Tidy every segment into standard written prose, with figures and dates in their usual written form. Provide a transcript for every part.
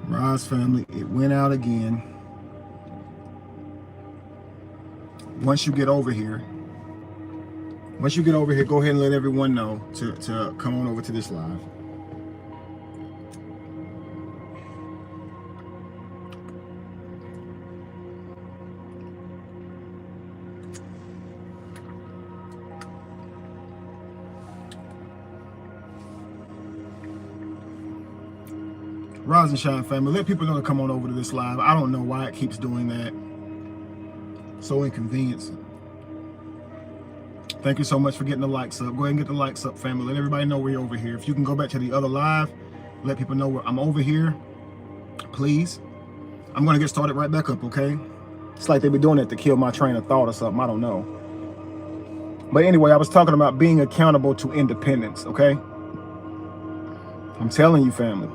Rise family, it went out again. Once you get over here, go ahead and let everyone know to come on over to this live. Rise and shine family, let people know to come on over to this live. I don't know why it keeps doing that. So inconveniencing. Thank you so much for getting the likes up. Go ahead and get the likes up, family. Let everybody know we're over here. If you can go back to the other live, let people know I'm over here, please. I'm going to get started right back up, okay? It's like they be doing it to kill my train of thought or something. I don't know. But anyway, I was talking about being accountable to independence, okay? I'm telling you, family.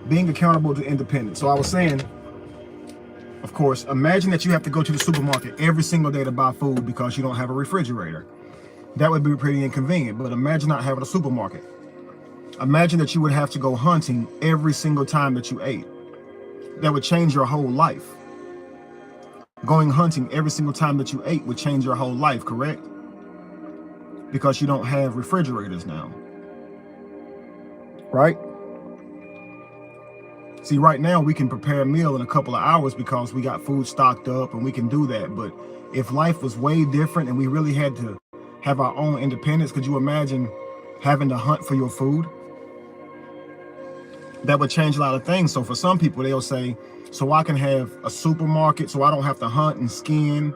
Being accountable to independence. So I was saying, of course, imagine that you have to go to the supermarket every single day to buy food because you don't have a refrigerator. That would be pretty inconvenient, but imagine not having a supermarket. Imagine that you would have to go hunting every single time that you ate. That would change your whole life. Going hunting every single time that you ate would change your whole life, correct? Because you don't have refrigerators now. Right? See, right now we can prepare a meal in a couple of hours because we got food stocked up and we can do that. But if life was way different and we really had to have our own independence, could you imagine having to hunt for your food? That would change a lot of things. So for some people, they'll say, so I can have a supermarket so I don't have to hunt and skin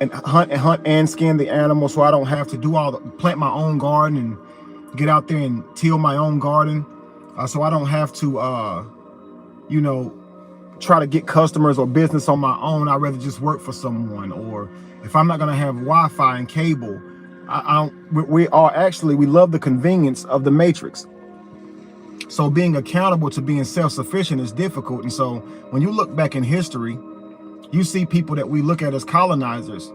and hunt and skin the animal, so I don't have to do plant my own garden and get out there and till my own garden. So I don't have to you know, try to get customers or business on my own. I'd rather just work for someone. Or if I'm not going to have Wi-Fi and cable, we love the convenience of the matrix. So being accountable to being self-sufficient is difficult. And so when you look back in history, you see people that we look at as colonizers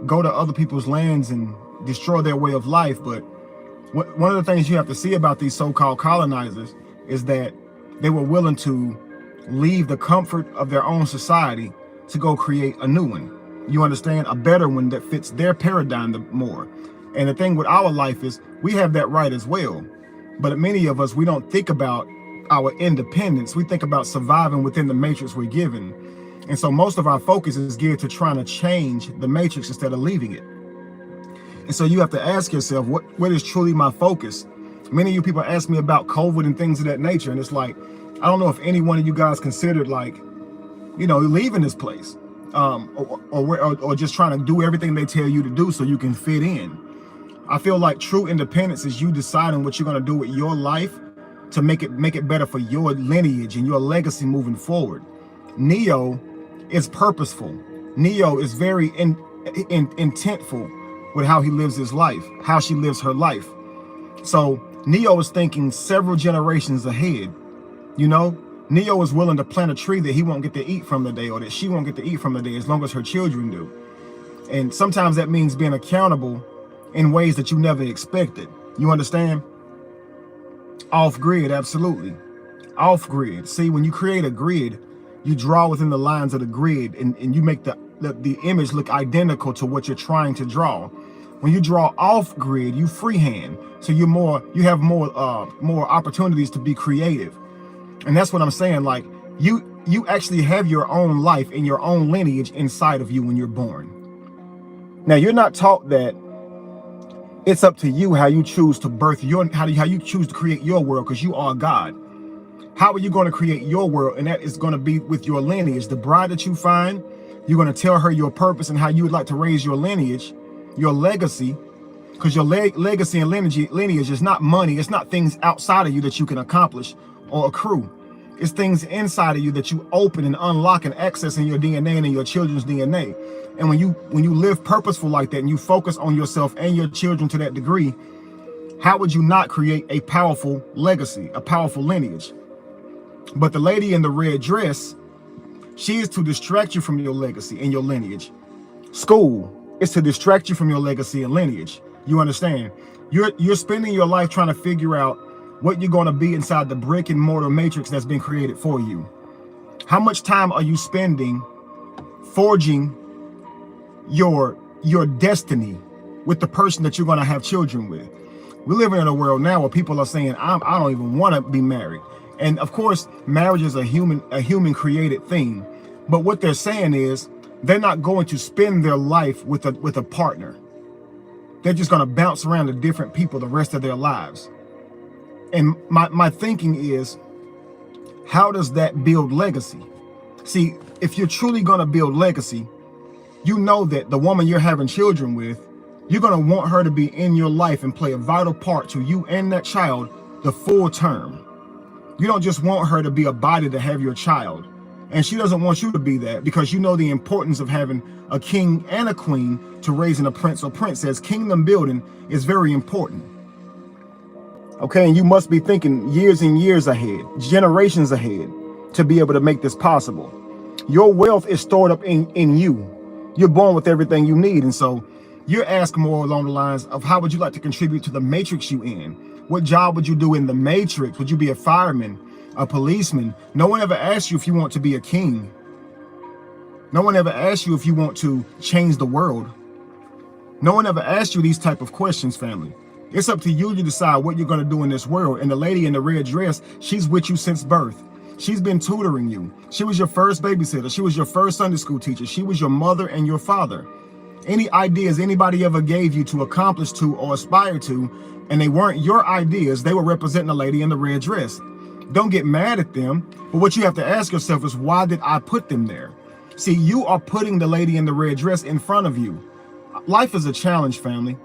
go to other people's lands and destroy their way of life. But one of the things you have to see about these so-called colonizers is that they were willing to leave the comfort of their own society to go create a new one. You understand? A better one that fits their paradigm more. And the thing with our life is we have that right as well. But many of us, we don't think about our independence. We think about surviving within the matrix we're given. And so most of our focus is geared to trying to change the matrix instead of leaving it. And so you have to ask yourself, what is truly my focus? Many of you people ask me about COVID and things of that nature. And it's like, I don't know if any one of you guys considered, like, you know, leaving this place or just trying to do everything they tell you to do so you can fit in. I feel like true independence is you deciding what you're going to do with your life to make it better for your lineage and your legacy moving forward. Neo is purposeful. Neo is very intentful with how he lives his life, how she lives her life. So Neo is thinking several generations ahead. You know, Neo is willing to plant a tree that he won't get to eat from today, or that she won't get to eat from today, as long as her children do. And sometimes that means being accountable in ways that you never expected. You understand? Off grid, absolutely. Off grid. See, when you create a grid, you draw within the lines of the grid and you make the image look identical to what you're trying to draw. When you draw off grid, you freehand. So you have more opportunities to be creative. And that's what I'm saying. Like you actually have your own life and your own lineage inside of you when you're born. Now, you're not taught that it's up to you how you choose to birth how you choose to create your world, because you are God. How are you going to create your world? And that is going to be with your lineage. The bride that you find, you're going to tell her your purpose and how you would like to raise your lineage, your legacy, because your legacy and lineage is not money. It's not things outside of you that you can accomplish or accrue. It's things inside of you that you open and unlock and access in your DNA and in your children's DNA. And when you live purposeful like that and you focus on yourself and your children to that degree, how would you not create a powerful legacy, a powerful lineage? But the lady in the red dress, she is to distract you from your legacy and your lineage. School is to distract you from your legacy and lineage. You understand? You're spending your life trying to figure out what you're going to be inside the brick and mortar matrix that's been created for you. How much time are you spending forging your destiny with the person that you're going to have children with? We're living in a world now where people are saying, I don't even want to be married. And of course, marriage is a human created thing. But what they're saying is they're not going to spend their life with a partner. They're just going to bounce around to different people the rest of their lives. And my thinking is, how does that build legacy? See, if you're truly going to build legacy, you know that the woman you're having children with, you're going to want her to be in your life and play a vital part to you and that child the full term. You don't just want her to be a body to have your child. And she doesn't want you to be that, because you know the importance of having a king and a queen to raising a prince or princess. Kingdom building is very important. Okay, and you must be thinking years and years ahead, generations ahead, to be able to make this possible. Your wealth is stored up in you. You're born with everything you need. And so you're asking more along the lines of, how would you like to contribute to the matrix you in? What job would you do in the matrix? Would you be a fireman, a policeman? No one ever asked you if you want to be a king. No one ever asked you if you want to change the world. No one ever asked you these type of questions, family. It's up to you to decide what you're going to do in this world. And the lady in the red dress, she's with you since birth. She's been tutoring you. She was your first babysitter. She was your first Sunday school teacher. She was your mother and your father. Any ideas anybody ever gave you to accomplish to or aspire to, and they weren't your ideas, they were representing the lady in the red dress. Don't get mad at them, but what you have to ask yourself is, why did I put them there? See, you are putting the lady in the red dress in front of you. Life is a challenge, family.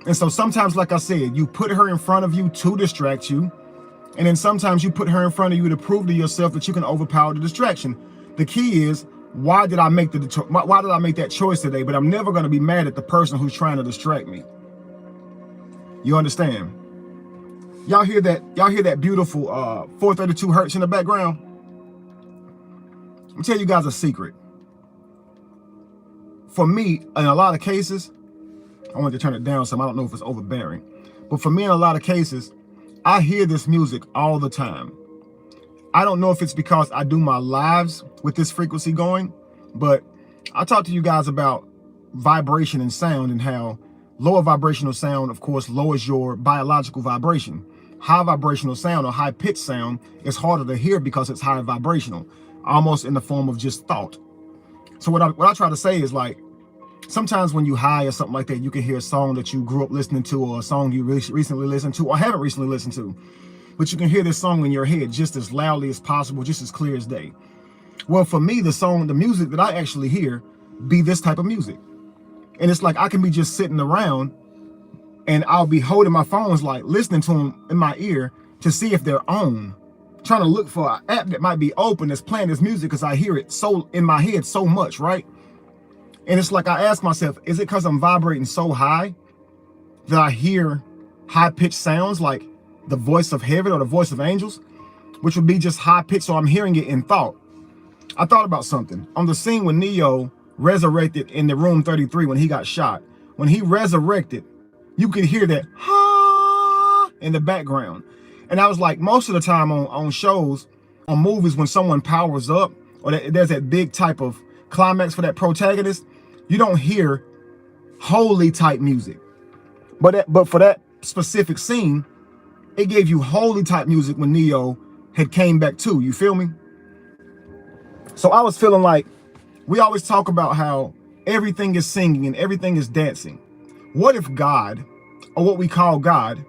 And so sometimes, like I said, you put her in front of you to distract you. And then sometimes you put her in front of you to prove to yourself that you can overpower the distraction. The key is, why did I make that choice today? But I'm never going to be mad at the person who's trying to distract me. You understand? Y'all hear that? Y'all hear that beautiful 432 hertz in the background? Let me tell you guys a secret. For me, in a lot of cases, I want to turn it down some. I don't know if it's overbearing. But for me, in a lot of cases, I hear this music all the time. I don't know if it's because I do my lives with this frequency going, but I talk to you guys about vibration and sound, and how lower vibrational sound, of course, lowers your biological vibration. High vibrational sound or high pitched sound is harder to hear because it's higher vibrational, almost in the form of just thought. So what I try to say is, like, sometimes when you high or something like that, you can hear a song that you grew up listening to, or a song you recently listened to or haven't recently listened to. But you can hear this song in your head just as loudly as possible, just as clear as day. Well, for me, the music that I actually hear be this type of music. And it's like I can be just sitting around and I'll be holding my phones, like listening to them in my ear to see if they're on. Trying to look for an app that might be open that's playing this music, because I hear it so in my head so much, right? And it's like I ask myself, is it because I'm vibrating so high that I hear high-pitched sounds like the voice of heaven or the voice of angels, which would be just high-pitched, so I'm hearing it in thought? I thought about something. On the scene when Neo resurrected in the room 33 when he got shot, when he resurrected, you could hear that in the background. And I was like, most of the time on shows, on movies, when someone powers up, or there's that big type of climax for that protagonist, you don't hear holy type music. But for that specific scene, it gave you holy type music when Neo had came back too. You feel me? So I was feeling like, we always talk about how everything is singing and everything is dancing. What if God, or what we call God,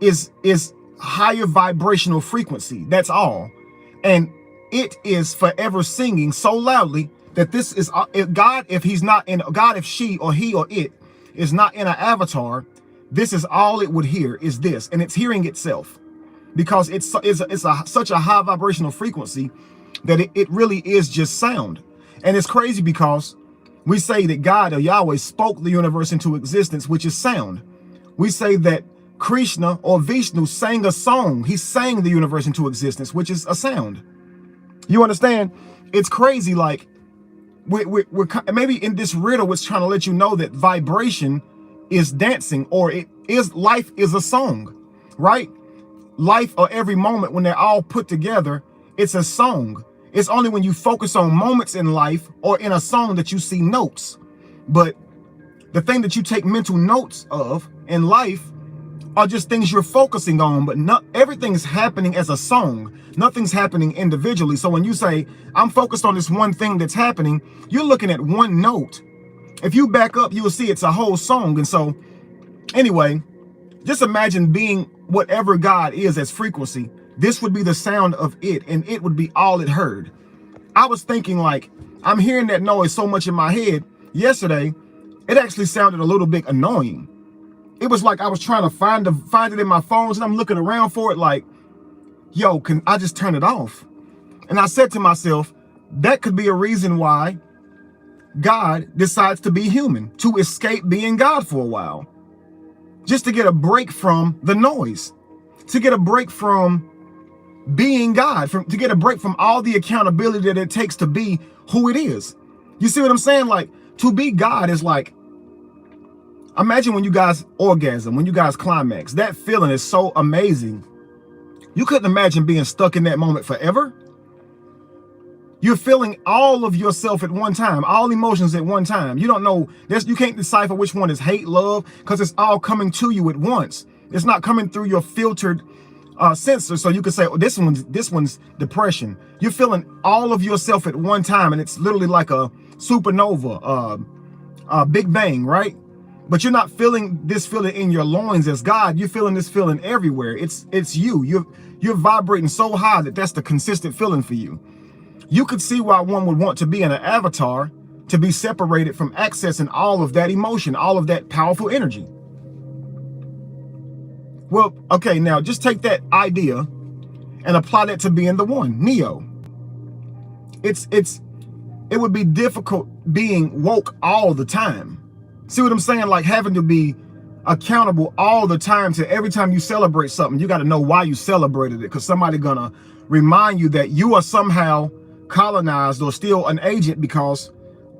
is higher vibrational frequency? That's all. And it is forever singing so loudly that this is God. If he's not in God, if she or he or it is not in an avatar, this is all it would hear, is this, and it's hearing itself, because it's such a high vibrational frequency that it really is just sound. And it's crazy because we say that God or Yahweh spoke the universe into existence, which is sound. We say that Krishna or Vishnu sang a song. He sang the universe into existence, which is a sound. You understand? It's crazy. Like we're maybe in this riddle, it's trying to let you know that vibration is dancing, or life is a song, right? life or every moment, when they're all put together, it's a song. It's only when you focus on moments in life or in a song that you see notes. But the thing that you take mental notes of in life are just things you're focusing on, but not everything's happening as a song. Nothing's happening individually. So when you say, I'm focused on this one thing that's happening, you're looking at one note. If you back up, you will see it's a whole song. And so anyway, just imagine being whatever God is as frequency. This would be the sound of it, and it would be all it heard. I was thinking, like, I'm hearing that noise so much in my head. Yesterday, it actually sounded a little bit annoying. It was like I was trying to find it in my phones, and I'm looking around for it like, yo, can I just turn it off? And I said to myself, that could be a reason why God decides to be human, to escape being God for a while. Just to get a break from the noise, to get a break from being God, to get a break from all the accountability that it takes to be who it is. You see what I'm saying? Like, to be God is like, imagine when you guys orgasm, when you guys climax. That feeling is so amazing. You couldn't imagine being stuck in that moment forever. You're feeling all of yourself at one time, all emotions at one time. You don't know, you can't decipher which one is hate, love, because it's all coming to you at once. It's not coming through your filtered sensor, so you can say, oh, this one's depression. You're feeling all of yourself at one time, and it's literally like a supernova, Big Bang, right? But you're not feeling this feeling in your loins as God. You're feeling this feeling everywhere. It's you. You're vibrating so high that that's the consistent feeling for you. You could see why one would want to be in an avatar, to be separated from accessing all of that emotion, all of that powerful energy. Well, okay, now just take that idea and apply that to being the one, Neo. It would be difficult being woke all the time. See what I'm saying? Like having to be accountable all the time to every time you celebrate something. You got to know why you celebrated it, because somebody's gonna remind you that you are somehow colonized or still an agent because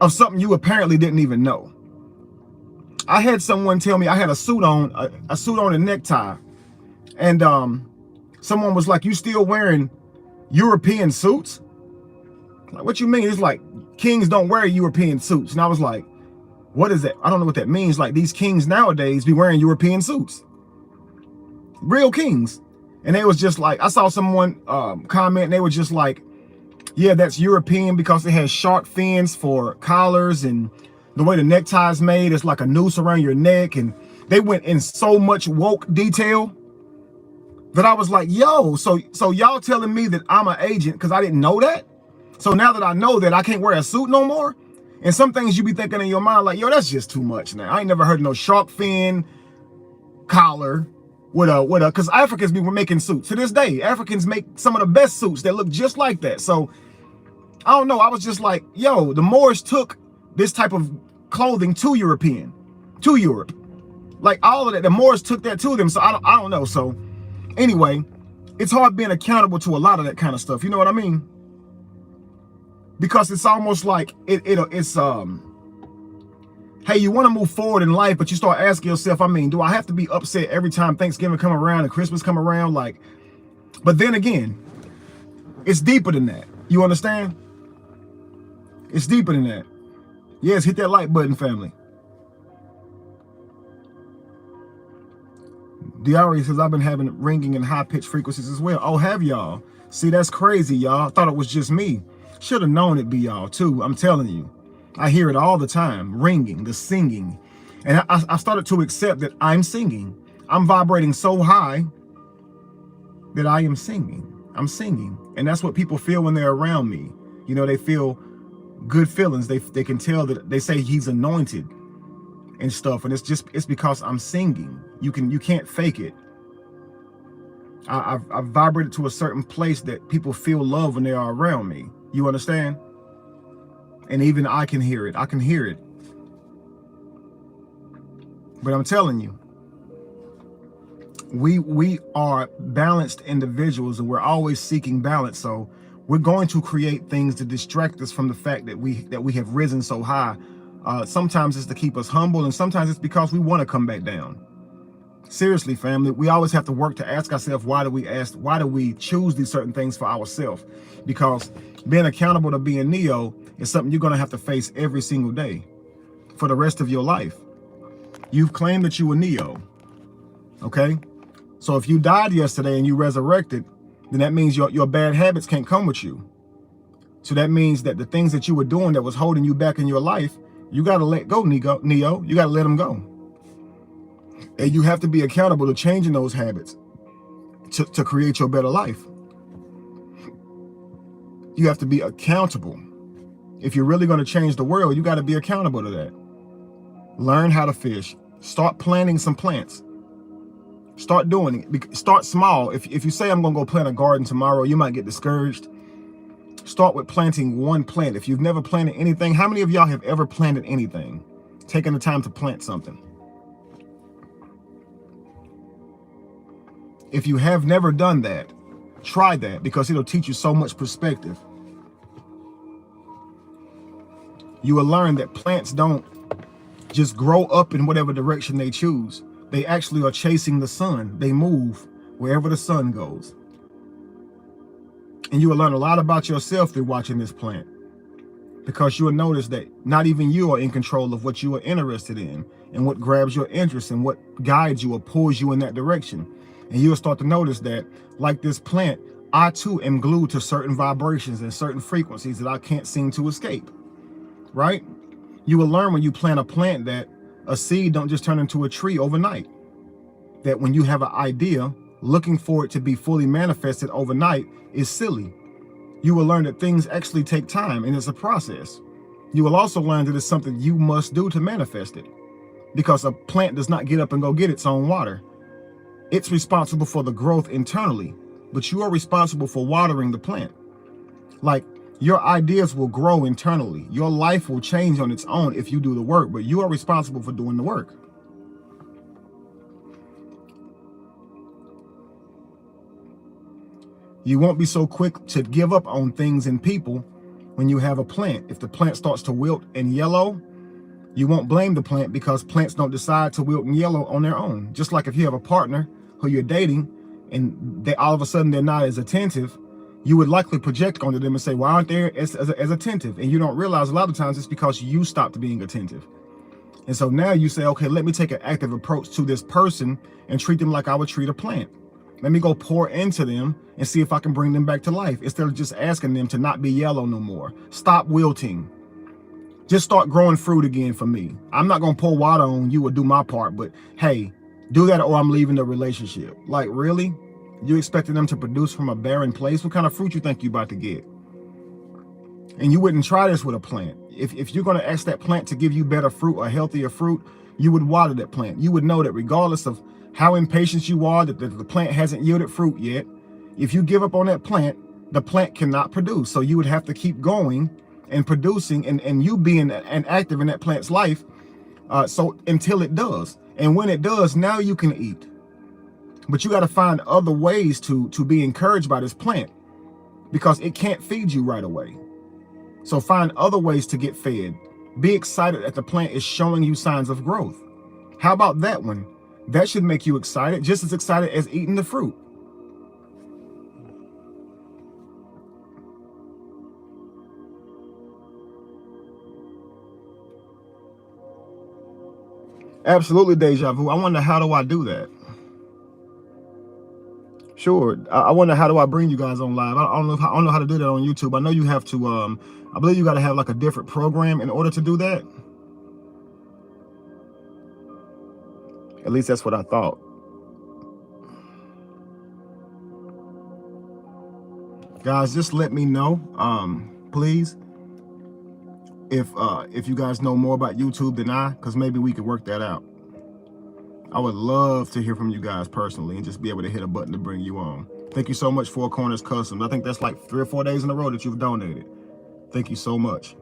of something you apparently didn't even know. I had someone tell me I had a suit on, a suit on, a necktie, and someone was like, "You still wearing European suits?" Like, what you mean? It's like kings don't wear European suits. And I was like, what is that? I don't know what that means. Like, these kings nowadays be wearing European suits, real kings. And they was just like, I saw someone comment, and they were just like, yeah, that's European because it has shark fins for collars, and the way the necktie is made, it's like a noose around your neck. And they went in so much woke detail that I was like, yo, so y'all telling me that I'm an agent because I didn't know that? So now that I know that, I can't wear a suit no more? And some things you be thinking in your mind like, yo, that's just too much now. I ain't never heard of no shark fin collar with a, because Africans be making suits. To this day, Africans make some of the best suits that look just like that. So I don't know. I was just like, yo, the Moors took this type of clothing to Europe. Like all of that, the Moors took that to them. So I don't know. So anyway, it's hard being accountable to a lot of that kind of stuff. You know what I mean? Because it's almost like it's hey, you want to move forward in life, but you start asking yourself, I mean, do I have to be upset every time Thanksgiving come around and Christmas come around? Like, but then again, it's deeper than that. You understand? It's deeper than that. Yes, hit that like button, family. Diari says, I've been having ringing and high-pitched frequencies as well. Oh, have y'all? See, that's crazy, y'all. I thought it was just me. Should have known it'd be y'all too. I'm telling you. I hear it all the time, ringing, the singing. And I started to accept that I'm singing. I'm vibrating so high that I am singing. I'm singing. And that's what people feel when they're around me. You know, they feel good feelings. They can tell that they say he's anointed and stuff. And it's because I'm singing. You can't fake it. I've vibrated to a certain place that people feel love when they are around me. You understand? And even I can hear it. I can hear it. But I'm telling you, we are balanced individuals, and we're always seeking balance. So we're going to create things to distract us from the fact that we have risen so high. Sometimes it's to keep us humble, and sometimes it's because we want to come back down. Seriously, family, we always have to work to ask ourselves, why do we choose these certain things for ourselves? Because being accountable to being Neo is something you're going to have to face every single day for the rest of your life. You've claimed that you were Neo, okay? So if you died yesterday and you resurrected, then that means your bad habits can't come with you. So that means that the things that you were doing that was holding you back in your life, you got to let go, Neo. You got to let them go. And you have to be accountable to changing those habits to create your better life. You have to be accountable. If you're really going to change the world, you got to be accountable to that. Learn how to fish. Start planting some plants. Start doing it. Start small. If you say, I'm going to go plant a garden tomorrow, you might get discouraged. Start with planting one plant. If you've never planted anything, how many of y'all have ever planted anything? Taking the time to plant something. If you have never done that, try that, because it'll teach you so much perspective. You will learn that plants don't just grow up in whatever direction they choose. They actually are chasing the sun. They move wherever the sun goes. And you will learn a lot about yourself through watching this plant, because you will notice that not even you are in control of what you are interested in and what grabs your interest and what guides you or pulls you in that direction. And you'll start to notice that, like this plant, I too am glued to certain vibrations and certain frequencies that I can't seem to escape, right? You will learn when you plant a plant that a seed don't just turn into a tree overnight. That when you have an idea, looking for it to be fully manifested overnight is silly. You will learn that things actually take time and it's a process. You will also learn that it's something you must do to manifest it, because a plant does not get up and go get its own water. It's responsible for the growth internally, but you are responsible for watering the plant. Like, your ideas will grow internally. Your life will change on its own if you do the work, but you are responsible for doing the work. You won't be so quick to give up on things and people when you have a plant. If the plant starts to wilt and yellow, you won't blame the plant, because plants don't decide to wilt and yellow on their own. Just like if you have a partner who you're dating and they all of a sudden they're not as attentive, you would likely project onto them and say, why aren't they as attentive? And you don't realize a lot of times it's because you stopped being attentive. And so now you say, okay, let me take an active approach to this person and treat them like I would treat a plant. Let me go pour into them and see if I can bring them back to life, instead of just asking them to not be yellow no more. Stop wilting. Just start growing fruit again for me. I'm not going to pour water on you or do my part, but hey, do that or I'm leaving the relationship. Like, really? You expecting them to produce from a barren place? What kind of fruit you think you about to get? And you wouldn't try this with a plant. If you're going to ask that plant to give you better fruit or healthier fruit, you would water that plant. You would know that regardless of how impatient you are, that the plant hasn't yielded fruit yet, if you give up on that plant, the plant cannot produce. So you would have to keep going and producing and you being and active in that plant's life, so until it does. And when it does, now you can eat. But you got to find other ways to be encouraged by this plant, because it can't feed you right away. So find other ways to get fed. Be excited that the plant is showing you signs of growth. How about that one? That should make you excited, just as excited as eating the fruit. Absolutely, deja vu. I wonder, how do I do that? Sure. I wonder, how do I bring you guys on live? I don't know how to do that on YouTube. I know you have to. I believe you got to have like a different program in order to do that. At least that's what I thought. Guys, just let me know, please, if you guys know more about YouTube than I, because maybe we could work that out. I would love to hear from you guys personally and just be able to hit a button to bring you on. Thank you so much, Four Corners Customs. I think that's like 3 or 4 days in a row that you've donated. Thank you so much.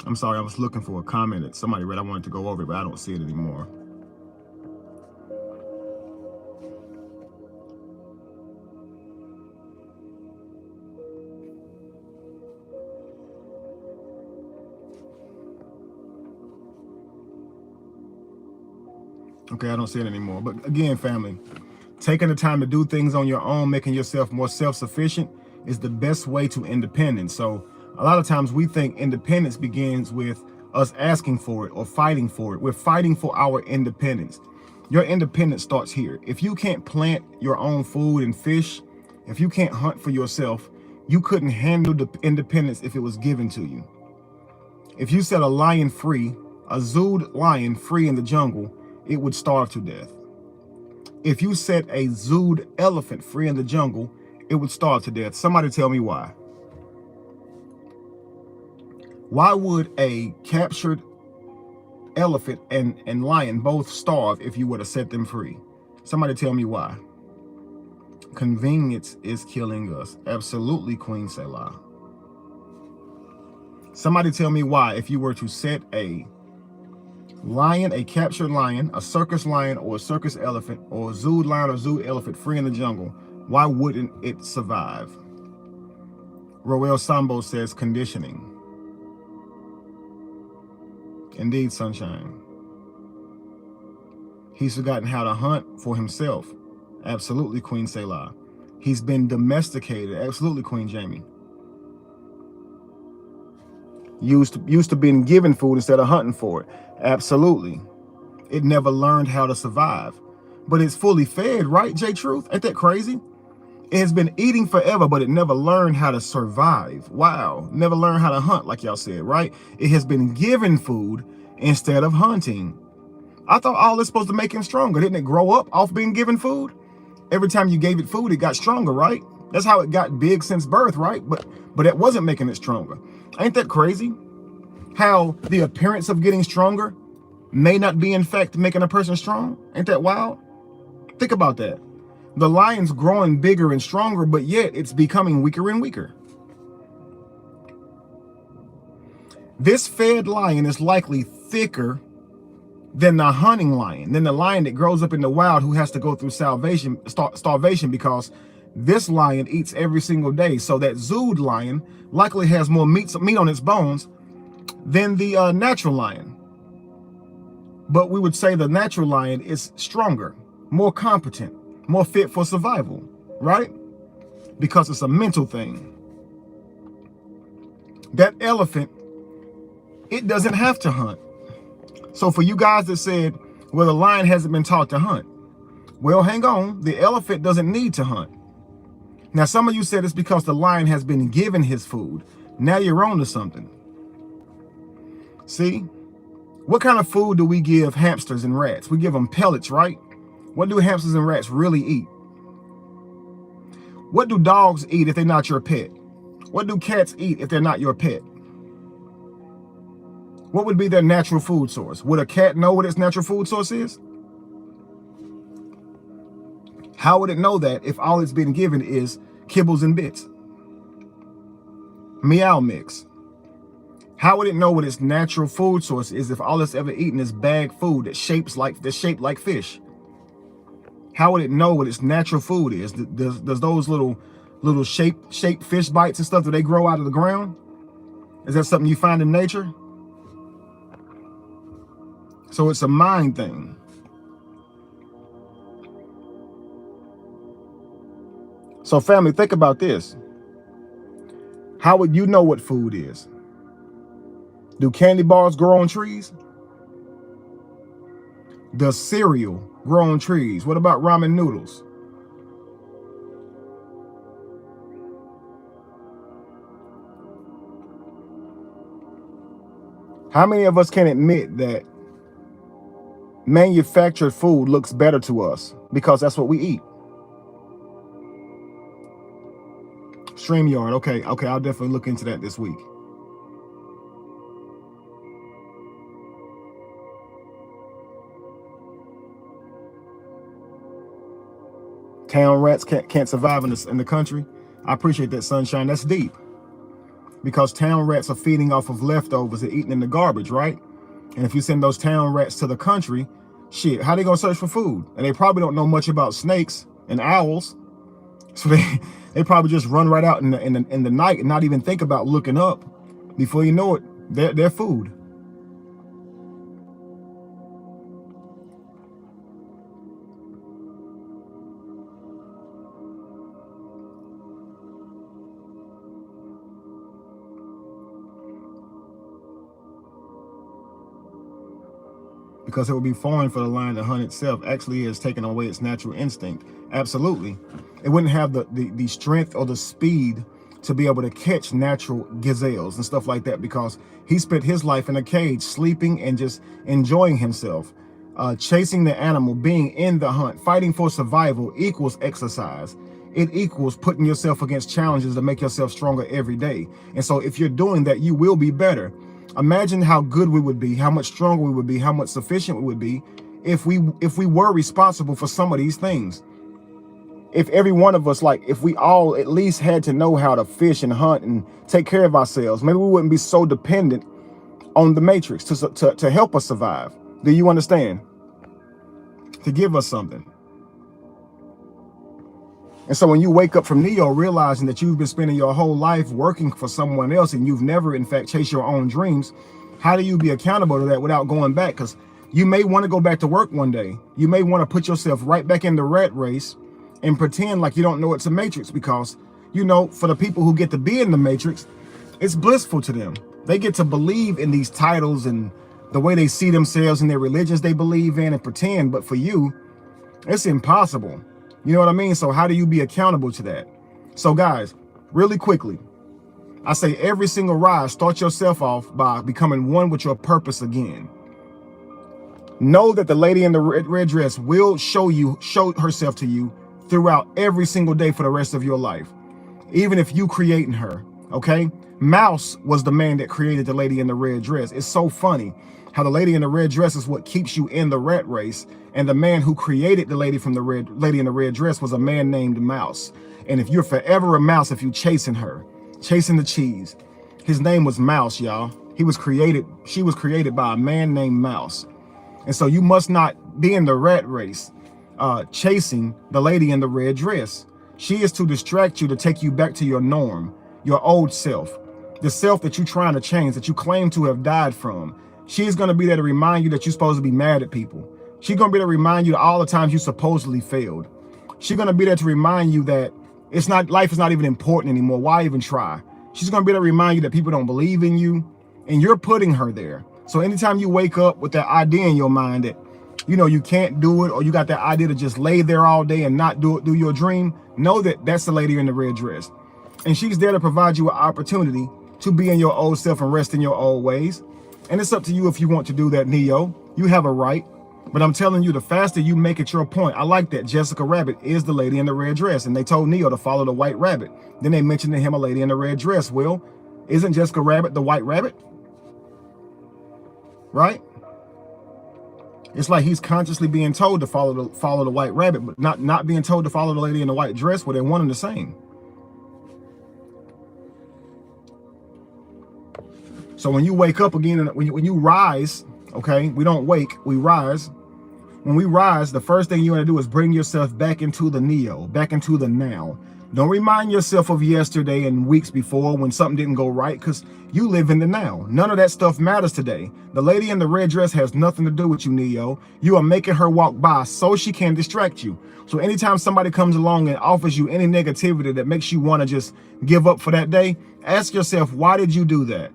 I'm sorry, I was looking for a comment that somebody read. I wanted to go over it, but I don't see it anymore. Okay, I don't see it anymore. But again, family, taking the time to do things on your own, making yourself more self-sufficient is the best way to independence. So a lot of times we think independence begins with us asking for it or fighting for it. We're fighting for our independence. Your independence starts here. If you can't plant your own food and fish, if you can't hunt for yourself, you couldn't handle the independence if it was given to you. If you set a lion free, a zooed lion free in the jungle, it would starve to death. If you set a zooed elephant free in the jungle, it would starve to death. Somebody tell me why. Why would a captured elephant and lion both starve if you were to set them free? Somebody tell me why. Convenience is killing us. Absolutely, Queen Selah. Somebody tell me why, if you were to set a lion, a captured lion, a circus lion, or a circus elephant, or a zooed lion or zooed elephant free in the jungle, why wouldn't it survive? Roel Sambo says conditioning. Indeed, sunshine. He's forgotten how to hunt for himself. Absolutely, Queen Selah. He's been domesticated. Absolutely, Queen Jamie. Used to being given food instead of hunting for it. Absolutely. It never learned how to survive. But it's fully fed, right, J Truth? Ain't that crazy? It has been eating forever, but it never learned how to survive. Wow. Never learned how to hunt, like y'all said, right? It has been given food instead of hunting. I thought all this supposed to make him stronger. Didn't it grow up off being given food? Every time you gave it food, it got stronger, right? That's how it got big since birth, right? But it wasn't making it stronger. Ain't that crazy? How the appearance of getting stronger may not be in fact making a person strong. Ain't that wild? Think about that. The lion's growing bigger and stronger, but yet it's becoming weaker and weaker. This fed lion is likely thicker than the hunting lion, than the lion that grows up in the wild who has to go through starvation, because this lion eats every single day. So that zooed lion likely has more meat on its bones than the natural lion. But we would say the natural lion is stronger, more competent, more fit for survival, right? Because it's a mental thing. That elephant, it doesn't have to hunt. So for you guys that said, well, the lion hasn't been taught to hunt. Well, hang on, the elephant doesn't need to hunt. Now, some of you said it's because the lion has been given his food. Now you're on to something. See, what kind of food do we give hamsters and rats? We give them pellets, right? What do hamsters and rats really eat? What do dogs eat if they're not your pet? What do cats eat if they're not your pet? What would be their natural food source? Would a cat know what its natural food source is? How would it know that if all it's been given is kibbles and bits? Meow mix. How would it know what its natural food source is if all it's ever eaten is bagged food that's shaped like fish? How would it know what its natural food is? Does those little shaped fish bites and stuff, do they grow out of the ground? Is that something you find in nature? So it's a mind thing. So family, think about this. How would you know what food is? Do candy bars grow on trees? Does cereal grow on trees? What about ramen noodles? How many of us can admit that manufactured food looks better to us because that's what we eat? StreamYard, okay, I'll definitely look into that this week. Town rats can't survive in the country. I appreciate that, sunshine. That's deep. Because town rats are feeding off of leftovers and eating in the garbage, right? And if you send those town rats to the country, shit, how they gonna search for food? And they probably don't know much about snakes and owls. So they probably just run right out in the night and not even think about looking up. Before you know it, they're food. because it would be foreign for the lion to hunt itself. Actually is taking away its natural instinct. Absolutely. It wouldn't have the strength or the speed to be able to catch natural gazelles and stuff like that, because he spent his life in a cage, sleeping and just enjoying himself. Chasing the animal, being in the hunt, fighting for survival equals exercise. It equals putting yourself against challenges to make yourself stronger every day. And so if you're doing that, you will be better. Imagine how good we would be, how much stronger we would be, how much sufficient we would be if we were responsible for some of these things. If every one of us, like if we all at least had to know how to fish and hunt and take care of ourselves, maybe we wouldn't be so dependent on the matrix to help us survive. Do you understand? To give us something. And so when you wake up from Neo realizing that you've been spending your whole life working for someone else and you've never in fact chased your own dreams, how do you be accountable to that without going back? Because you may want to go back to work one day. You may want to put yourself right back in the rat race and pretend like you don't know it's a matrix, because, you know, for the people who get to be in the matrix, it's blissful to them. They get to believe in these titles and the way they see themselves and their religions they believe in and pretend. But for you, it's impossible. You know what I mean? So how do you be accountable to that? So guys, really quickly, I say every single rise, start yourself off by becoming one with your purpose again. Know that the lady in the red dress will show herself to you throughout every single day for the rest of your life, even if you creating her, okay? Mouse was the man that created the lady in the red dress. It's so funny how the lady in the red dress is what keeps you in the rat race, and the man who created the lady in the red dress was a man named Mouse. And if you're forever a mouse, if you chasing her, chasing the cheese, his name was Mouse, y'all. She was created by a man named Mouse. And so you must not be in the rat race chasing the lady in the red dress. She is to distract you, to take you back to your norm, your old self, the self that you're trying to change, that you claim to have died from. She's going to be there to remind you that you're supposed to be mad at people. She's going to be there to remind you all the times you supposedly failed. She's going to be there to remind you that life is not even important anymore. Why even try? She's going to be there to remind you that people don't believe in you, and you're putting her there. So anytime you wake up with that idea in your mind that, you know, you can't do it, or you got that idea to just lay there all day and not do your dream, know that that's the lady in the red dress. And she's there to provide you an opportunity to be in your old self and rest in your old ways. And it's up to you if you want to do that, Neo. You have a right. But I'm telling you, the faster you make it your point. I like that Jessica Rabbit is the lady in the red dress, and they told Neo to follow the white rabbit. Then they mentioned to him a lady in the red dress. Well, isn't Jessica Rabbit the white rabbit? Right? It's like he's consciously being told to follow the white rabbit, but not being told to follow the lady in the white dress. Well, they're one and the same. So when you wake up again, and when you rise, okay, we don't wake, we rise. When we rise, the first thing you want to do is bring yourself back into the Neo, back into the now. Don't remind yourself of yesterday and weeks before when something didn't go right, because you live in the now. None of that stuff matters today. The lady in the red dress has nothing to do with you, Neo. You are making her walk by so she can distract you. So anytime somebody comes along and offers you any negativity that makes you want to just give up for that day, ask yourself, why did you do that?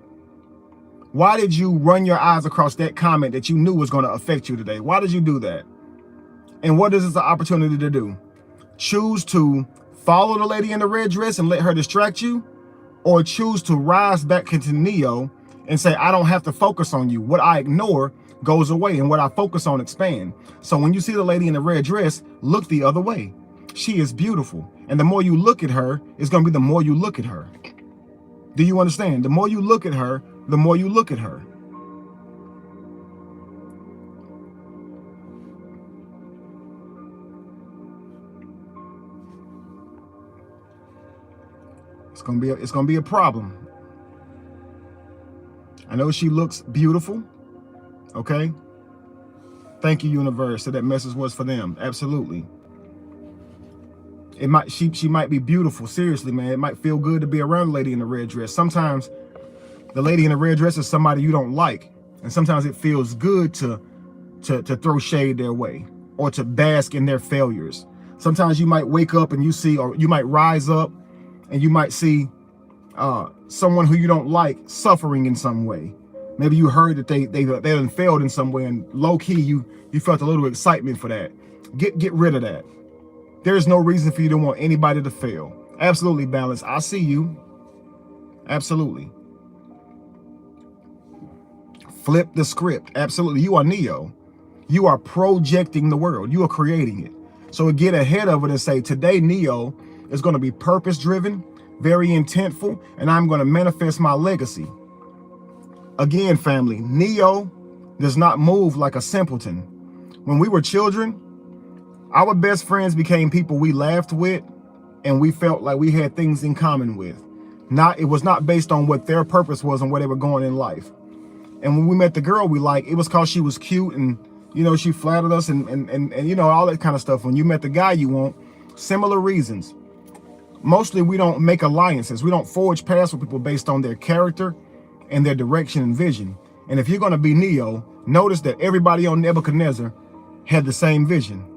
Why did you run your eyes across that comment that you knew was going to affect you today? Why did you do that? And what is this an opportunity to do? Choose to follow the lady in the red dress and let her distract you, or choose to rise back into Neo and say, I don't have to focus on you. What I ignore goes away, and what I focus on expand. So when you see the lady in the red dress, look the other way. She is beautiful. And the more you look at her, it's going to be the more you look at her. Do you understand? The more you look at her, the more you look at her. It's gonna be a problem. I know she looks beautiful. Okay. Thank you, universe. So that message was for them. Absolutely. She might be beautiful. Seriously, man. It might feel good to be around the lady in the red dress. Sometimes the lady in the red dress is somebody you don't like, and sometimes it feels good to throw shade their way or to bask in their failures. Sometimes you might wake up and you see, or you might rise up and you might see someone who you don't like suffering in some way. Maybe you heard that they done failed in some way, and low key you felt a little excitement for that. Get rid of that. There's no reason for you to want anybody to fail. Absolutely, Balance. I see you. Absolutely. Flip the script. Absolutely. You are Neo. You are projecting the world. You are creating it. So get ahead of it and say, today Neo is going to be purpose-driven, very intentful, and I'm going to manifest my legacy. Again, family, Neo does not move like a simpleton. When we were children, our best friends became people we laughed with and we felt like we had things in common with. It was not based on what their purpose was and where they were going in life. And when we met the girl we liked, it was because she was cute and, you know, she flattered us and you know, all that kind of stuff. When you met the guy you want, similar reasons. Mostly we don't make alliances. We don't forge paths with people based on their character and their direction and vision. And if you're going to be Neo, notice that everybody on Nebuchadnezzar had the same vision.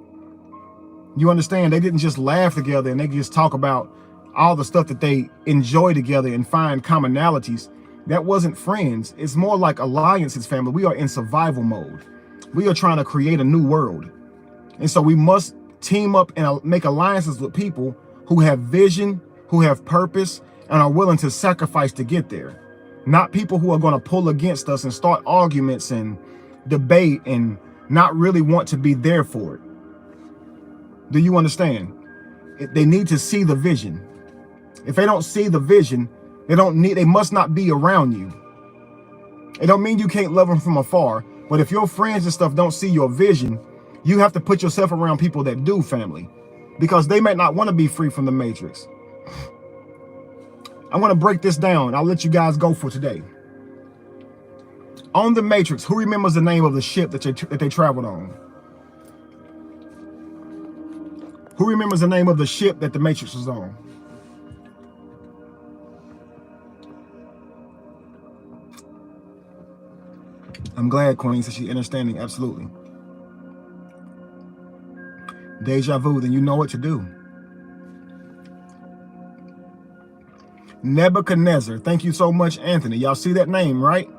You understand? They didn't just laugh together and they just talk about all the stuff that they enjoy together and find commonalities. That wasn't friends. It's more like alliances, family. We are in survival mode. We are trying to create a new world. And so we must team up and make alliances with people who have vision, who have purpose, and are willing to sacrifice to get there. Not people who are going to pull against us and start arguments and debate and not really want to be there for it. Do you understand? They need to see the vision. If they don't see the vision, they must not be around you. It don't mean you can't love them from afar, but if your friends and stuff don't see your vision, you have to put yourself around people that do, family, because they might not want to be free from the matrix. I want to break this down. I'll let you guys go for today. On the matrix, who remembers the name of the ship that they traveled on? Who remembers the name of the ship that the matrix was on? I'm glad Queen said she's understanding. Absolutely. Deja vu, then you know what to do. Nebuchadnezzar. Thank you so much, Anthony. Y'all see that name, right?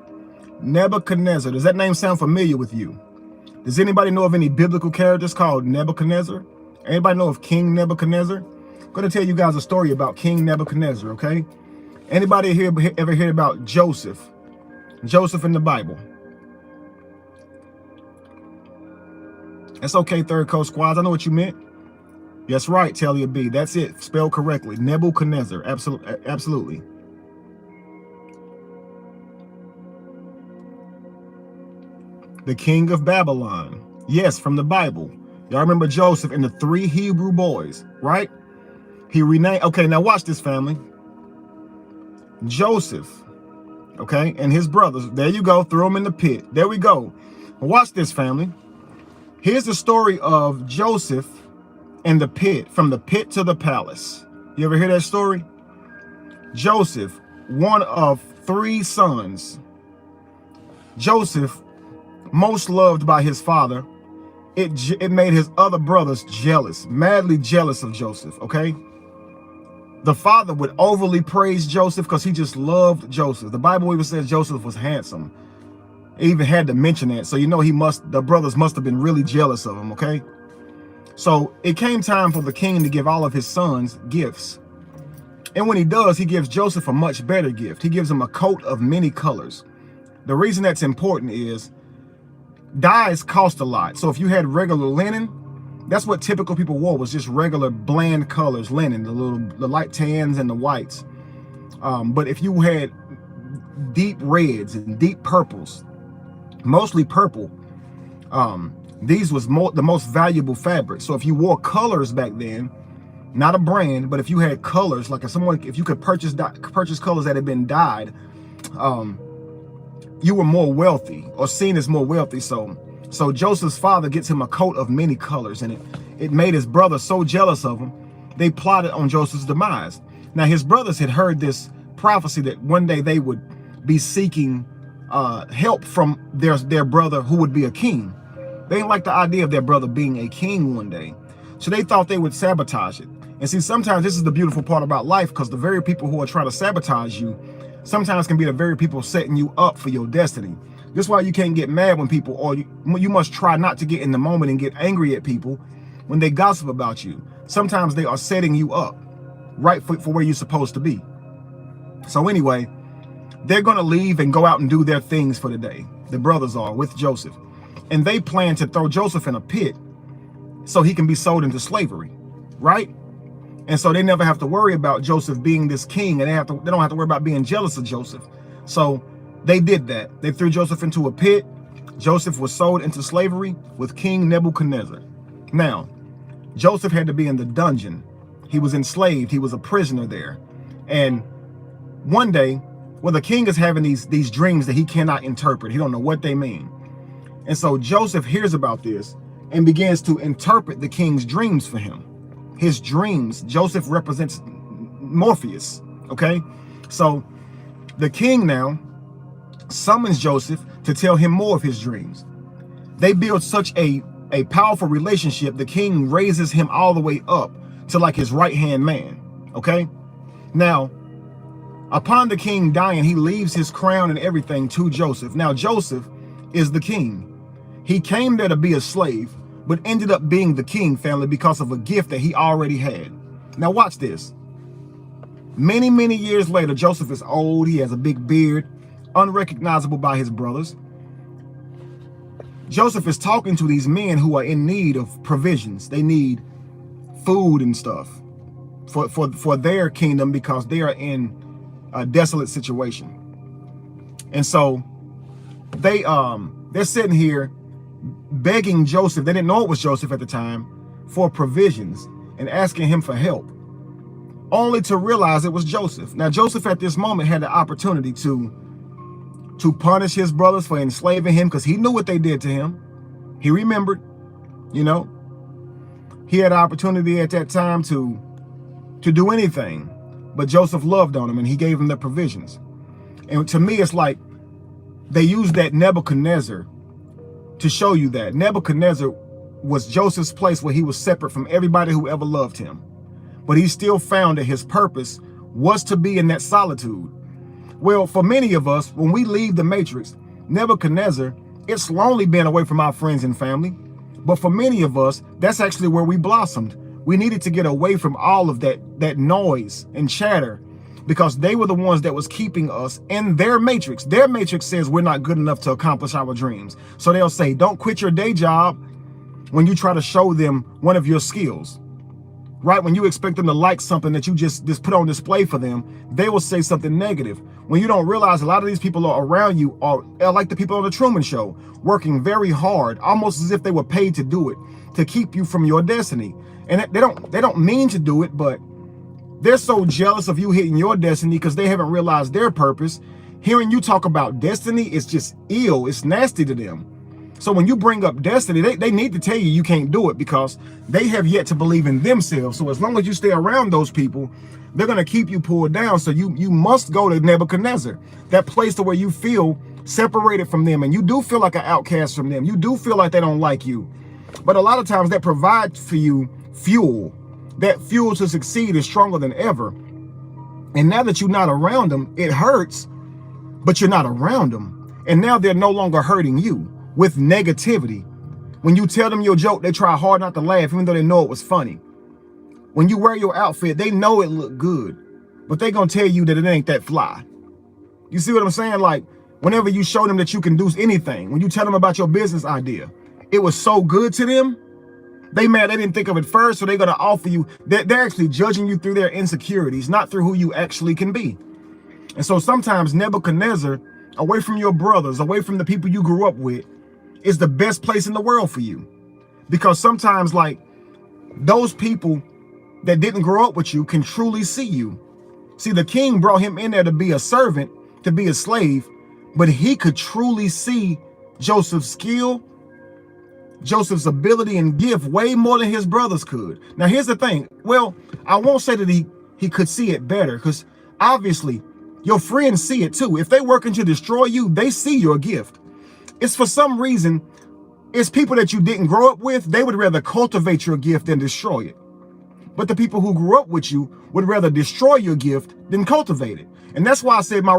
Nebuchadnezzar. Does that name sound familiar with you? Does anybody know of any biblical characters called Nebuchadnezzar? Anybody know of King Nebuchadnezzar? I'm going to tell you guys a story about King Nebuchadnezzar, okay? Anybody here ever heard about Joseph? Joseph in the Bible. That's okay, Third Coast Squads. I know what you meant. That's right, Talia B. That's it. Spelled correctly. Nebuchadnezzar. Absolutely. The king of Babylon. Yes, from the Bible. Y'all remember Joseph and the 3 Hebrew boys, right? He renamed. Okay, now watch this, family. Joseph, okay, and his brothers. There you go. Throw them in the pit. There we go. Watch this, family. Here's the story of Joseph and the pit, from the pit to the palace. You ever hear that story? Joseph, one of 3 sons. Joseph, most loved by his father. It made his other brothers jealous, madly jealous of Joseph, okay? The father would overly praise Joseph because he just loved Joseph. The Bible even says Joseph was handsome. It even had to mention that. So you know the brothers must have been really jealous of him, okay? So it came time for the king to give all of his sons gifts. And when he does, he gives Joseph a much better gift. He gives him a coat of many colors. The reason that's important is dyes cost a lot. So if you had regular linen, that's what typical people wore, was just regular bland colors, linen, the light tans and the whites. But if you had deep reds and deep purples, mostly purple, these was the most valuable fabric. So if you wore colors back then, not a brand, but if you had colors, like if you could purchase colors that had been dyed, you were more wealthy, or seen as more wealthy. So Joseph's father gets him a coat of many colors, and it made his brother so jealous of him, they plotted on Joseph's demise. Now his brothers had heard this prophecy that one day they would be seeking help from their brother who would be a king. They didn't like the idea of their brother being a king one day. So they thought they would sabotage it. And see, sometimes this is the beautiful part about life, because the very people who are trying to sabotage you, sometimes can be the very people setting you up for your destiny. This is why you can't get mad when people, or you must try not to get in the moment and get angry at people when they gossip about you. Sometimes they are setting you up right for where you're supposed to be. So anyway, they're going to leave and go out and do their things for the day. The brothers are with Joseph. And they plan to throw Joseph in a pit so he can be sold into slavery, right? And so they never have to worry about Joseph being this king, and they don't have to worry about being jealous of Joseph. So they did that. They threw Joseph into a pit. Joseph was sold into slavery with King Nebuchadnezzar. Now, Joseph had to be in the dungeon. He was enslaved. He was a prisoner there. And one day, well, the king is having these dreams that he cannot interpret. He don't know what they mean. And so Joseph hears about this and begins to interpret the king's dreams for him. His dreams. Joseph represents Morpheus. Okay? So the king now summons Joseph to tell him more of his dreams. They build such a powerful relationship, the king raises him all the way up to like his right-hand man. Okay? Now, upon the king dying, he leaves his crown and everything to Joseph. Now, Joseph is the king. He came there to be a slave, but ended up being the king, family, because of a gift that he already had. Now, watch this. Many, many years later, Joseph is old. He has a big beard, unrecognizable by his brothers. Joseph is talking to these men who are in need of provisions. They need food and stuff for their kingdom because they are in a desolate situation. And so they're sitting here begging Joseph. They didn't know it was Joseph at the time, for provisions and asking him for help, only to realize it was Joseph. Now, Joseph at this moment had the opportunity to punish his brothers for enslaving him, because he knew what they did to him. He remembered, you know. He had the opportunity at that time to do anything, but Joseph loved on him and he gave him the provisions. And to me, it's like they used that Nebuchadnezzar to show you that Nebuchadnezzar was Joseph's place where he was separate from everybody who ever loved him. But he still found that his purpose was to be in that solitude. Well, for many of us, when we leave the matrix, Nebuchadnezzar, it's lonely being away from our friends and family. But for many of us, that's actually where we blossomed. We needed to get away from all of that noise and chatter, because they were the ones that was keeping us in their matrix. Their matrix says we're not good enough to accomplish our dreams. So they'll say, don't quit your day job when you try to show them one of your skills. Right? When you expect them to like something that you just put on display for them, they will say something negative. When you don't realize a lot of these people are around you are like the people on the Truman Show, working very hard, almost as if they were paid to do it, to keep you from your destiny. And they don't mean to do it, but they're so jealous of you hitting your destiny because they haven't realized their purpose. Hearing you talk about destiny is just ill. It's nasty to them. So when you bring up destiny, they need to tell you can't do it, because they have yet to believe in themselves. So as long as you stay around those people, they're going to keep you pulled down. So you must go to Nebuchadnezzar, that place to where you feel separated from them and you do feel like an outcast from them. You do feel like they don't like you. But a lot of times that provides for you fuel. That fuel to succeed is stronger than ever. And now that you're not around them, it hurts, but you're not around them. And now they're no longer hurting you with negativity. When you tell them your joke, they try hard not to laugh, even though they know it was funny. When you wear your outfit, they know it look good, but they gonna tell you that it ain't that fly. You see what I'm saying? Like, whenever you show them that you can do anything, when you tell them about your business idea, it was so good to them, they mad they didn't think of it first, so they're gonna offer you, they're actually judging you through their insecurities, not through who you actually can be. And so sometimes Nebuchadnezzar, away from your brothers, away from the people you grew up with, is the best place in the world for you. Because sometimes, like, those people that didn't grow up with you can truly see you. See, the king brought him in there to be a servant, to be a slave, but he could truly see Joseph's skill, Joseph's ability and gift way more than his brothers could. Now, here's the thing. Well, I won't say that he could see it better, because obviously your friends see it too. If they're working to destroy you, they see your gift. It's for some reason, it's people that you didn't grow up with, they would rather cultivate your gift than destroy it. But the people who grew up with you would rather destroy your gift than cultivate it. And that's why I said my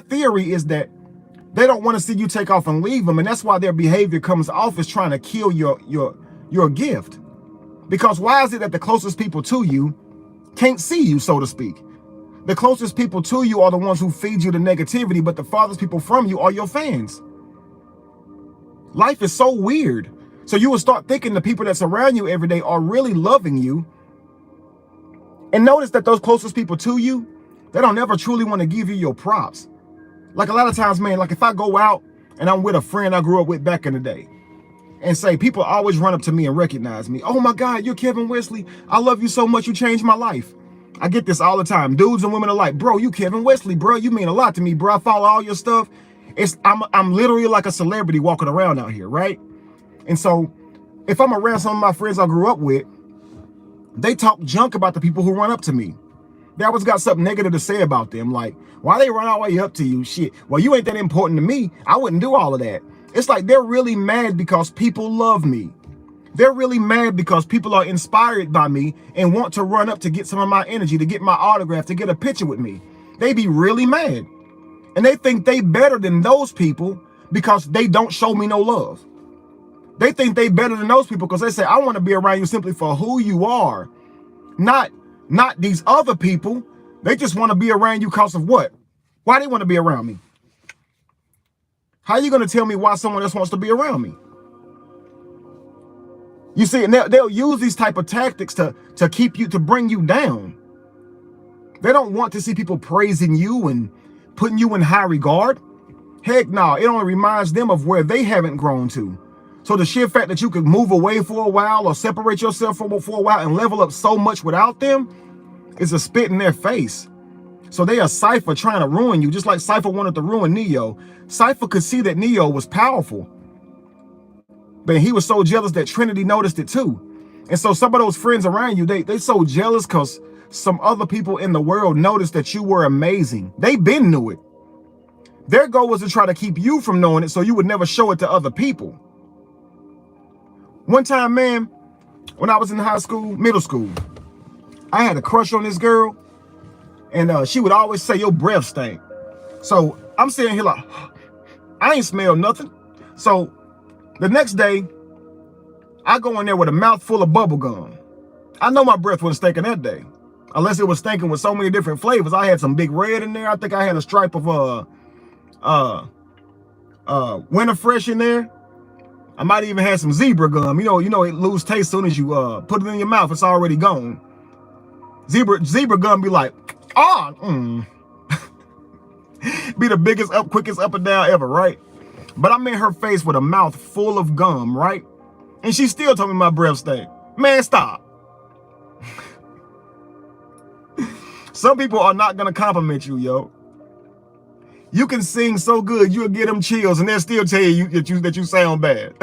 theory is that they don't want to see you take off and leave them. And that's why their behavior comes off as trying to kill your gift. Because why is it that the closest people to you can't see you, so to speak? The closest people to you are the ones who feed you the negativity, but the farthest people from you are your fans. Life is so weird. So you will start thinking the people that surround you every day are really loving you. And notice that those closest people to you, they don't ever truly want to give you your props. Like a lot of times, man, like if I go out and I'm with a friend I grew up with back in the day, and say, people always run up to me and recognize me. Oh my God, you're Kevin Wesley. I love you so much. You changed my life. I get this all the time. Dudes and women are like, bro, you Kevin Wesley, bro. You mean a lot to me, bro. I follow all your stuff. I'm literally like a celebrity walking around out here, right? And so if I'm around some of my friends I grew up with, they talk junk about the people who run up to me. They always got something negative to say about them. Like, why they run all the way up to you? Shit. Well, you ain't that important to me. I wouldn't do all of that. It's like they're really mad because people love me. They're really mad because people are inspired by me and want to run up to get some of my energy, to get my autograph, to get a picture with me. They be really mad. And they think they better than those people because they don't show me no love. They think they better than those people because they say, I want to be around you simply for who you are. Not these other people. They just want to be around you because of what? Why they want to be around me? How are you going to tell me why someone else wants to be around me? You see, and they'll use these type of tactics to keep you, to bring you down. They don't want to see people praising you and putting you in high regard. Heck no, it only reminds them of where they haven't grown to. So the sheer fact that you could move away for a while or separate yourself for a while and level up so much without them is a spit in their face. So they are Cypher trying to ruin you, just like Cypher wanted to ruin Neo. Cypher could see that Neo was powerful, but he was so jealous that Trinity noticed it too. And so some of those friends around you, they so jealous because some other people in the world noticed that you were amazing. They been knew it. Their goal was to try to keep you from knowing it so you would never show it to other people. One time, man, when I was in middle school, I had a crush on this girl. And she would always say, your breath stank. So I'm sitting here like, I ain't smell nothing. So the next day, I go in there with a mouth full of bubble gum. I know my breath wasn't stinking that day, unless it was stinking with so many different flavors. I had some big red in there. I think I had a stripe of Winter Fresh in there. I might even have some zebra gum. You know, it lose taste as soon as you put it in your mouth. It's already gone. Zebra gum be like, be the biggest quickest up and down ever, right? But I'm in her face with a mouth full of gum, right? And she still told me my breath stank. Man, stop. Some people are not gonna compliment you, yo. You can sing so good, you'll get them chills, and they'll still tell you that you sound bad.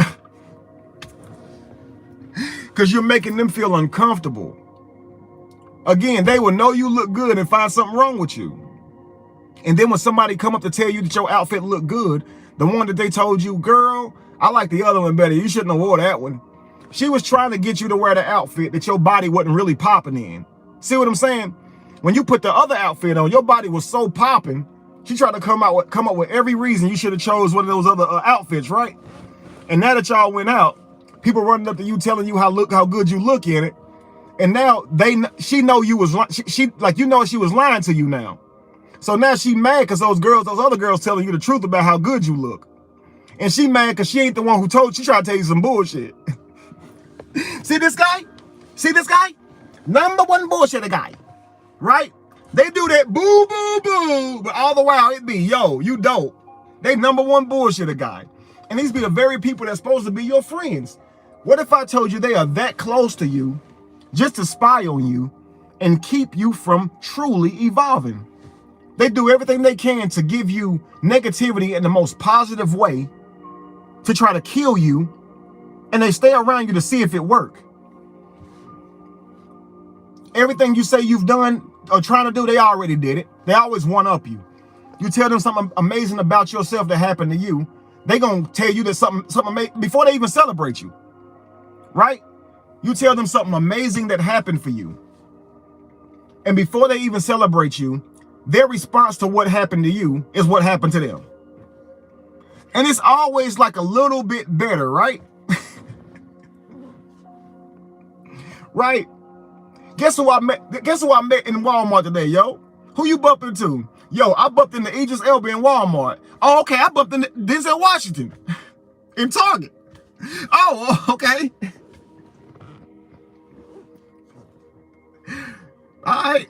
Because you're making them feel uncomfortable. Again, they will know you look good and find something wrong with you. And then when somebody come up to tell you that your outfit look good, the one that they told you, girl, I like the other one better. You shouldn't have wore that one. She was trying to get you to wear the outfit that your body wasn't really popping in. See what I'm saying? When you put the other outfit on, your body was so popping. She tried to come up with every reason you should have chose one of those other outfits, right? And now that y'all went out, people running up to you telling you how good you look in it. And now she know you was she like, you know, she was lying to you now. So now she mad because those other girls telling you the truth about how good you look. And she mad because she ain't the one who told you. She tried to tell you some bullshit. See this guy? See this guy? Number one bullshitter guy, right? They do that boo, boo, boo, but all the while it be, yo, you dope. They number one bullshitter guy. And these be the very people that's supposed to be your friends. What if I told you they are that close to you just to spy on you and keep you from truly evolving? They do everything they can to give you negativity in the most positive way to try to kill you, and they stay around you to see if it works. Everything you say you've done or trying to do, they already did it. They always one-up you. You tell them something amazing about yourself that happened to you, they gonna tell you that something amazing before they even celebrate you, right? You tell them something amazing that happened for you. And before they even celebrate you, their response to what happened to you is what happened to them. And it's always like a little bit better, right? Right? Guess who I met? Guess who I met in Walmart today, yo? Who you bumped into? Yo, I bumped into Idris Elba in Walmart. Oh, okay, I bumped into Denzel Washington in Target. Oh, okay. All right,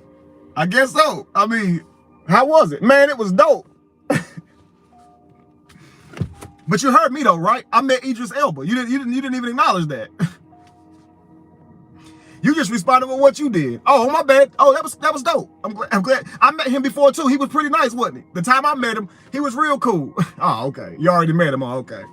I guess so. I mean, how was it? Man, it was dope. But you heard me though, right? I met Idris Elba. You didn't even acknowledge that. You just responded with what you did. Oh, my bad. Oh, that was dope. I'm glad. I met him before too. He was pretty nice, wasn't he? The time I met him, he was real cool. Oh, okay. You already met him. Oh, okay.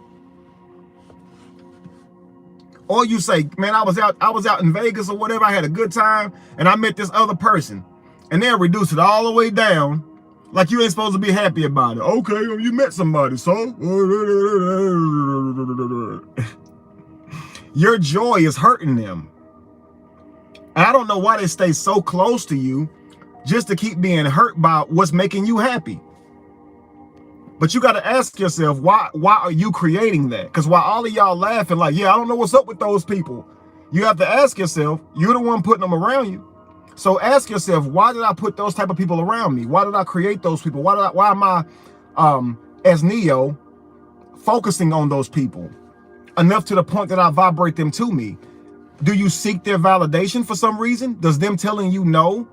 Or you say, man, I was out in Vegas or whatever. I had a good time, and I met this other person, and they'll reduce it all the way down, like you ain't supposed to be happy about it. Okay, you met somebody, so your joy is hurting them. And I don't know why they stay so close to you just to keep being hurt by what's making you happy. But you got to ask yourself, why are you creating that? Because while all of y'all laughing like, yeah, I don't know what's up with those people, you have to ask yourself, you're the one putting them around you. So ask yourself, why did I put those type of people around me? Why did I create those people? Why am I, as Neo, focusing on those people enough to the point that I vibrate them to me? Do you seek their validation for some reason? Does them telling you no,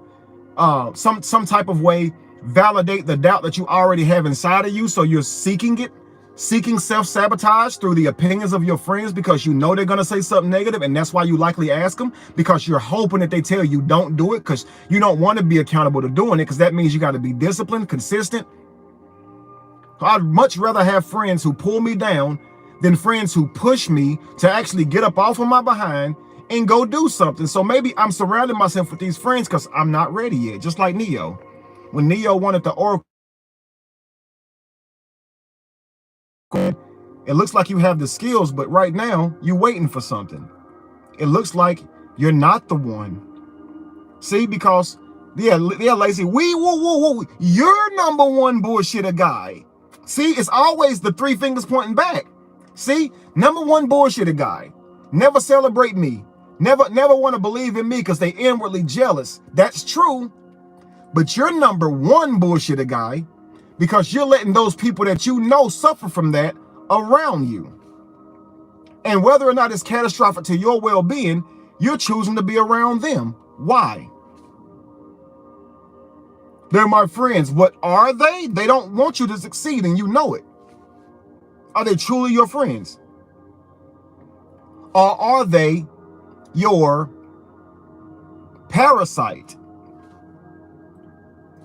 some type of way, validate the doubt that you already have inside of you, so you're seeking it, seeking self-sabotage through the opinions of your friends because you know they're going to say something negative, and that's why you likely ask them, because you're hoping that they tell you don't do it because you don't want to be accountable to doing it, because that means you got to be disciplined, consistent. I'd much rather have friends who pull me down than friends who push me to actually get up off of my behind and go do something. So maybe I'm surrounding myself with these friends because I'm not ready yet, just like Neo. When Neo wanted the oracle, it looks like you have the skills, but right now you're waiting for something. It looks like you're not the one. See, because yeah, lazy. You're number one bullshitter guy. See, it's always the three fingers pointing back. See, number one bullshitter guy. Never celebrate me. Never want to believe in me because they inwardly jealous. That's true. But you're number one bullshitter guy because you're letting those people that you know suffer from that around you. And whether or not it's catastrophic to your well-being, you're choosing to be around them. Why? They're my friends. What are they? They don't want you to succeed and you know it. Are they truly your friends? Or are they your parasite?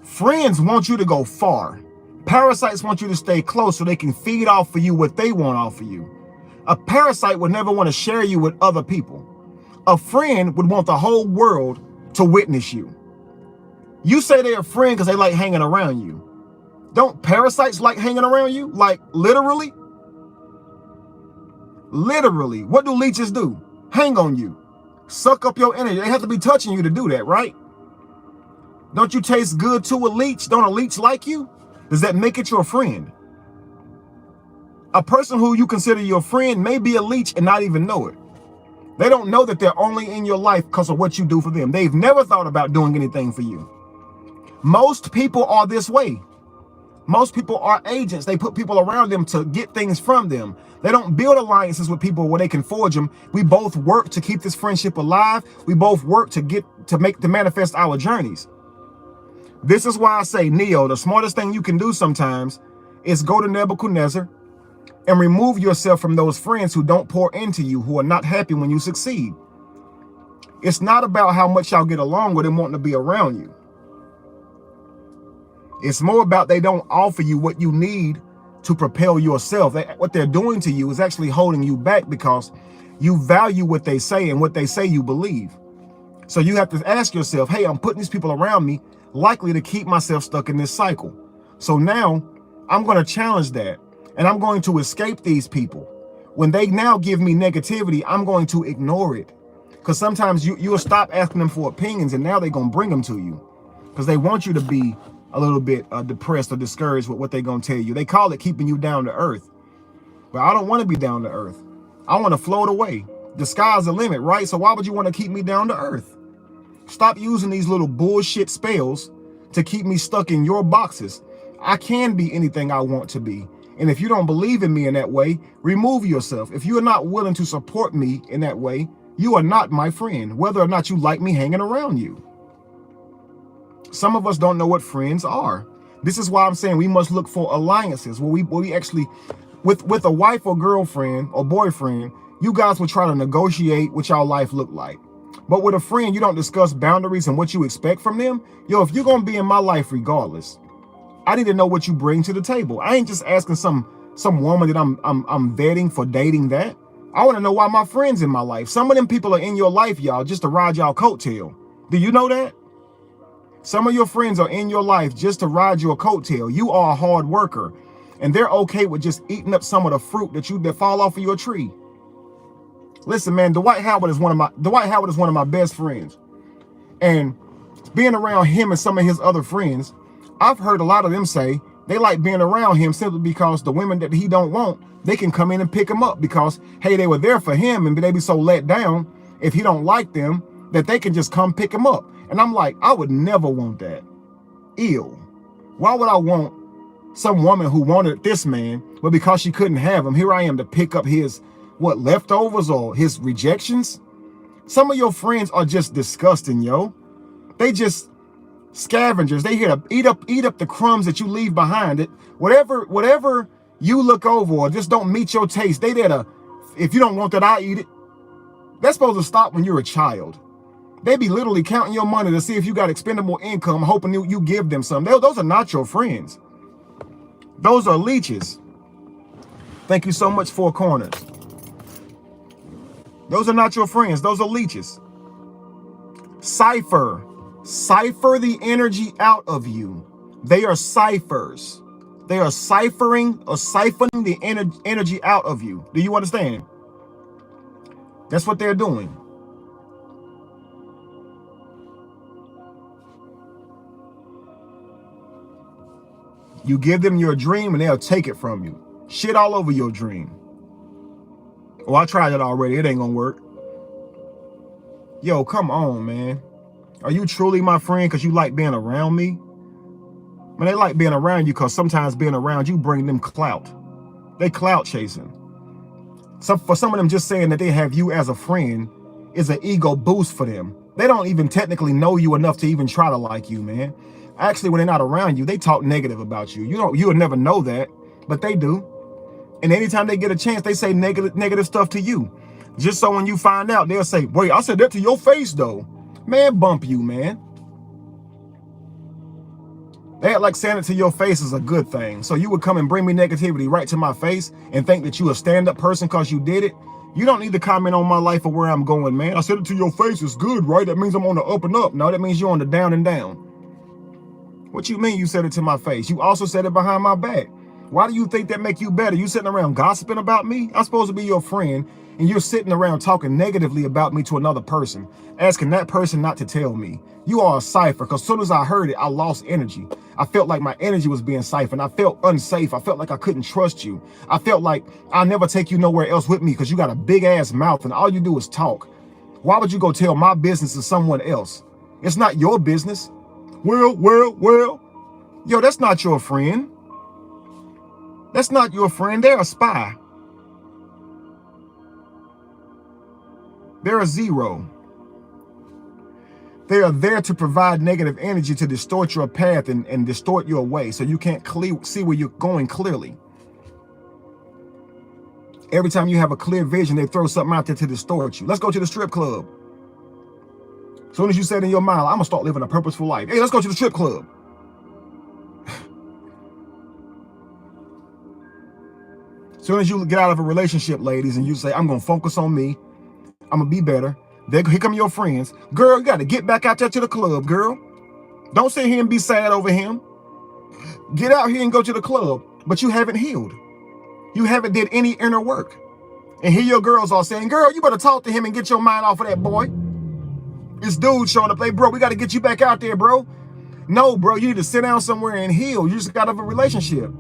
Friends want you to go far. Parasites want you to stay close so they can feed off of you what they want off of you. A parasite would never want to share you with other people. A friend would want the whole world to witness you. You say they're a friend because they like hanging around you. Don't parasites like hanging around you? Like literally? Literally. What do leeches do? Hang on you. Suck up your energy. They have to be touching you to do that, right? Don't you taste good to a leech? Don't a leech like you? Does that make it your friend? A person who you consider your friend may be a leech and not even know it. They don't know that they're only in your life because of what you do for them. They've never thought about doing anything for you. Most people are this way. Most people are agents. They put people around them to get things from them. They don't build alliances with people where they can forge them. We both work to keep this friendship alive. We both work to manifest our journeys. This is why I say, Neo, the smartest thing you can do sometimes is go to Nebuchadnezzar and remove yourself from those friends who don't pour into you, who are not happy when you succeed. It's not about how much y'all get along with them wanting to be around you. It's more about they don't offer you what you need to propel yourself. What they're doing to you is actually holding you back because you value what they say and what they say you believe. So you have to ask yourself, hey, I'm putting these people around me likely to keep myself stuck in this cycle. So now I'm going to challenge that and I'm going to escape these people. When they now give me negativity, I'm going to ignore it. Because sometimes you'll stop asking them for opinions and now they're going to bring them to you. because they want you to be a little bit depressed or discouraged with what they're going to tell you. They call it keeping you down to earth. But I don't want to be down to earth. I want to float away. The sky's the limit, right? So why would you want to keep me down to earth? Stop using these little bullshit spells to keep me stuck in your boxes. I can be anything I want to be. And if you don't believe in me in that way, remove yourself. If you are not willing to support me in that way, you are not my friend, whether or not you like me hanging around you. Some of us don't know what friends are. This is why I'm saying we must look for alliances where we actually, with a wife or girlfriend or boyfriend, you guys will try to negotiate what y'all life look like. But with a friend, you don't discuss boundaries and what you expect from them. Yo, if you're gonna be in my life regardless, I need to know what you bring to the table. I ain't just asking some woman that I'm vetting for dating that. I want to know why my friends in my life. Some of them people are in your life, y'all, just to ride y'all coattail. Do you know that? Some of your friends are in your life just to ride your coattail. You are a hard worker, and they're okay with just eating up some of the fruit that fall off of your tree. Listen, man, Dwight Howard is one of my best friends, and being around him and some of his other friends, I've heard a lot of them say they like being around him simply because the women that he don't want, they can come in and pick him up because, hey, they were there for him and they be so let down if he don't like them that they can just come pick him up. And I'm like, I would never want that. Ew. Why would I want some woman who wanted this man, but because she couldn't have him, here I am to pick up his, leftovers or his rejections? Some of your friends are just disgusting, yo. They just scavengers. They here to eat up the crumbs that you leave behind. It whatever you look over or just don't meet your taste, they there to, if you don't want that, I eat it. That's supposed to stop when you're a child. They be literally counting your money to see if you got expendable income, hoping you give them some. Those are not your friends. Those are leeches. Thank you so much, Four Corners. Those are not your friends. Those are leeches. Cipher the energy out of you. They are ciphers. They are ciphering or siphoning the energy out of you. Do you understand? That's what they're doing. You give them your dream and they'll take it from you. Shit all over your dream. Oh, I tried it already. It ain't gonna work. Yo, come on, man. Are you truly my friend because you like being around me? Man, they like being around you because sometimes being around you bring them clout. They clout chasing. So for some of them, just saying that they have you as a friend is an ego boost for them. They don't even technically know you enough to even try to like you, man. Actually, when they're not around you, they talk negative about you. You would never know that, but they do. And anytime they get a chance, they say negative stuff to you. Just so when you find out, they'll say, wait, I said that to your face, though. Man, bump you, man. They act like saying it to your face is a good thing. So you would come and bring me negativity right to my face and think that you a stand-up person because you did it? You don't need to comment on my life or where I'm going, man. I said it to your face. It's good, right? That means I'm on the up and up. No, that means you're on the down and down. What you mean you said it to my face? You also said it behind my back. Why do you think that make you better? You sitting around gossiping about me? I'm supposed to be your friend, and you're sitting around talking negatively about me to another person, asking that person not to tell me. You are a cipher, because as soon as I heard it, I lost energy. I felt like my energy was being siphoned. I felt unsafe. I felt like I couldn't trust you. I felt like I'll never take you nowhere else with me because you got a big-ass mouth, and all you do is talk. Why would you go tell my business to someone else? It's not your business. Well. Yo, that's not your friend. That's not your friend. They're a spy. They're a zero. They are there to provide negative energy to distort your path and distort your way so you can't see where you're going clearly. Every time you have a clear vision, they throw something out there to distort you. Let's go to the strip club. As soon as you said in your mind, I'm going to start living a purposeful life. Hey, let's go to the strip club. As soon as you get out of a relationship, ladies, and you say, I'm going to focus on me, I'm going to be better. Here come your friends. Girl, you got to get back out there to the club, girl. Don't sit here and be sad over him. Get out here and go to the club. But you haven't healed. You haven't did any inner work. And here your girls are saying, girl, you better talk to him and get your mind off of that boy. This dude showing up, hey, bro, we got to get you back out there, bro. No, bro, you need to sit down somewhere and heal. You just got out of a relationship.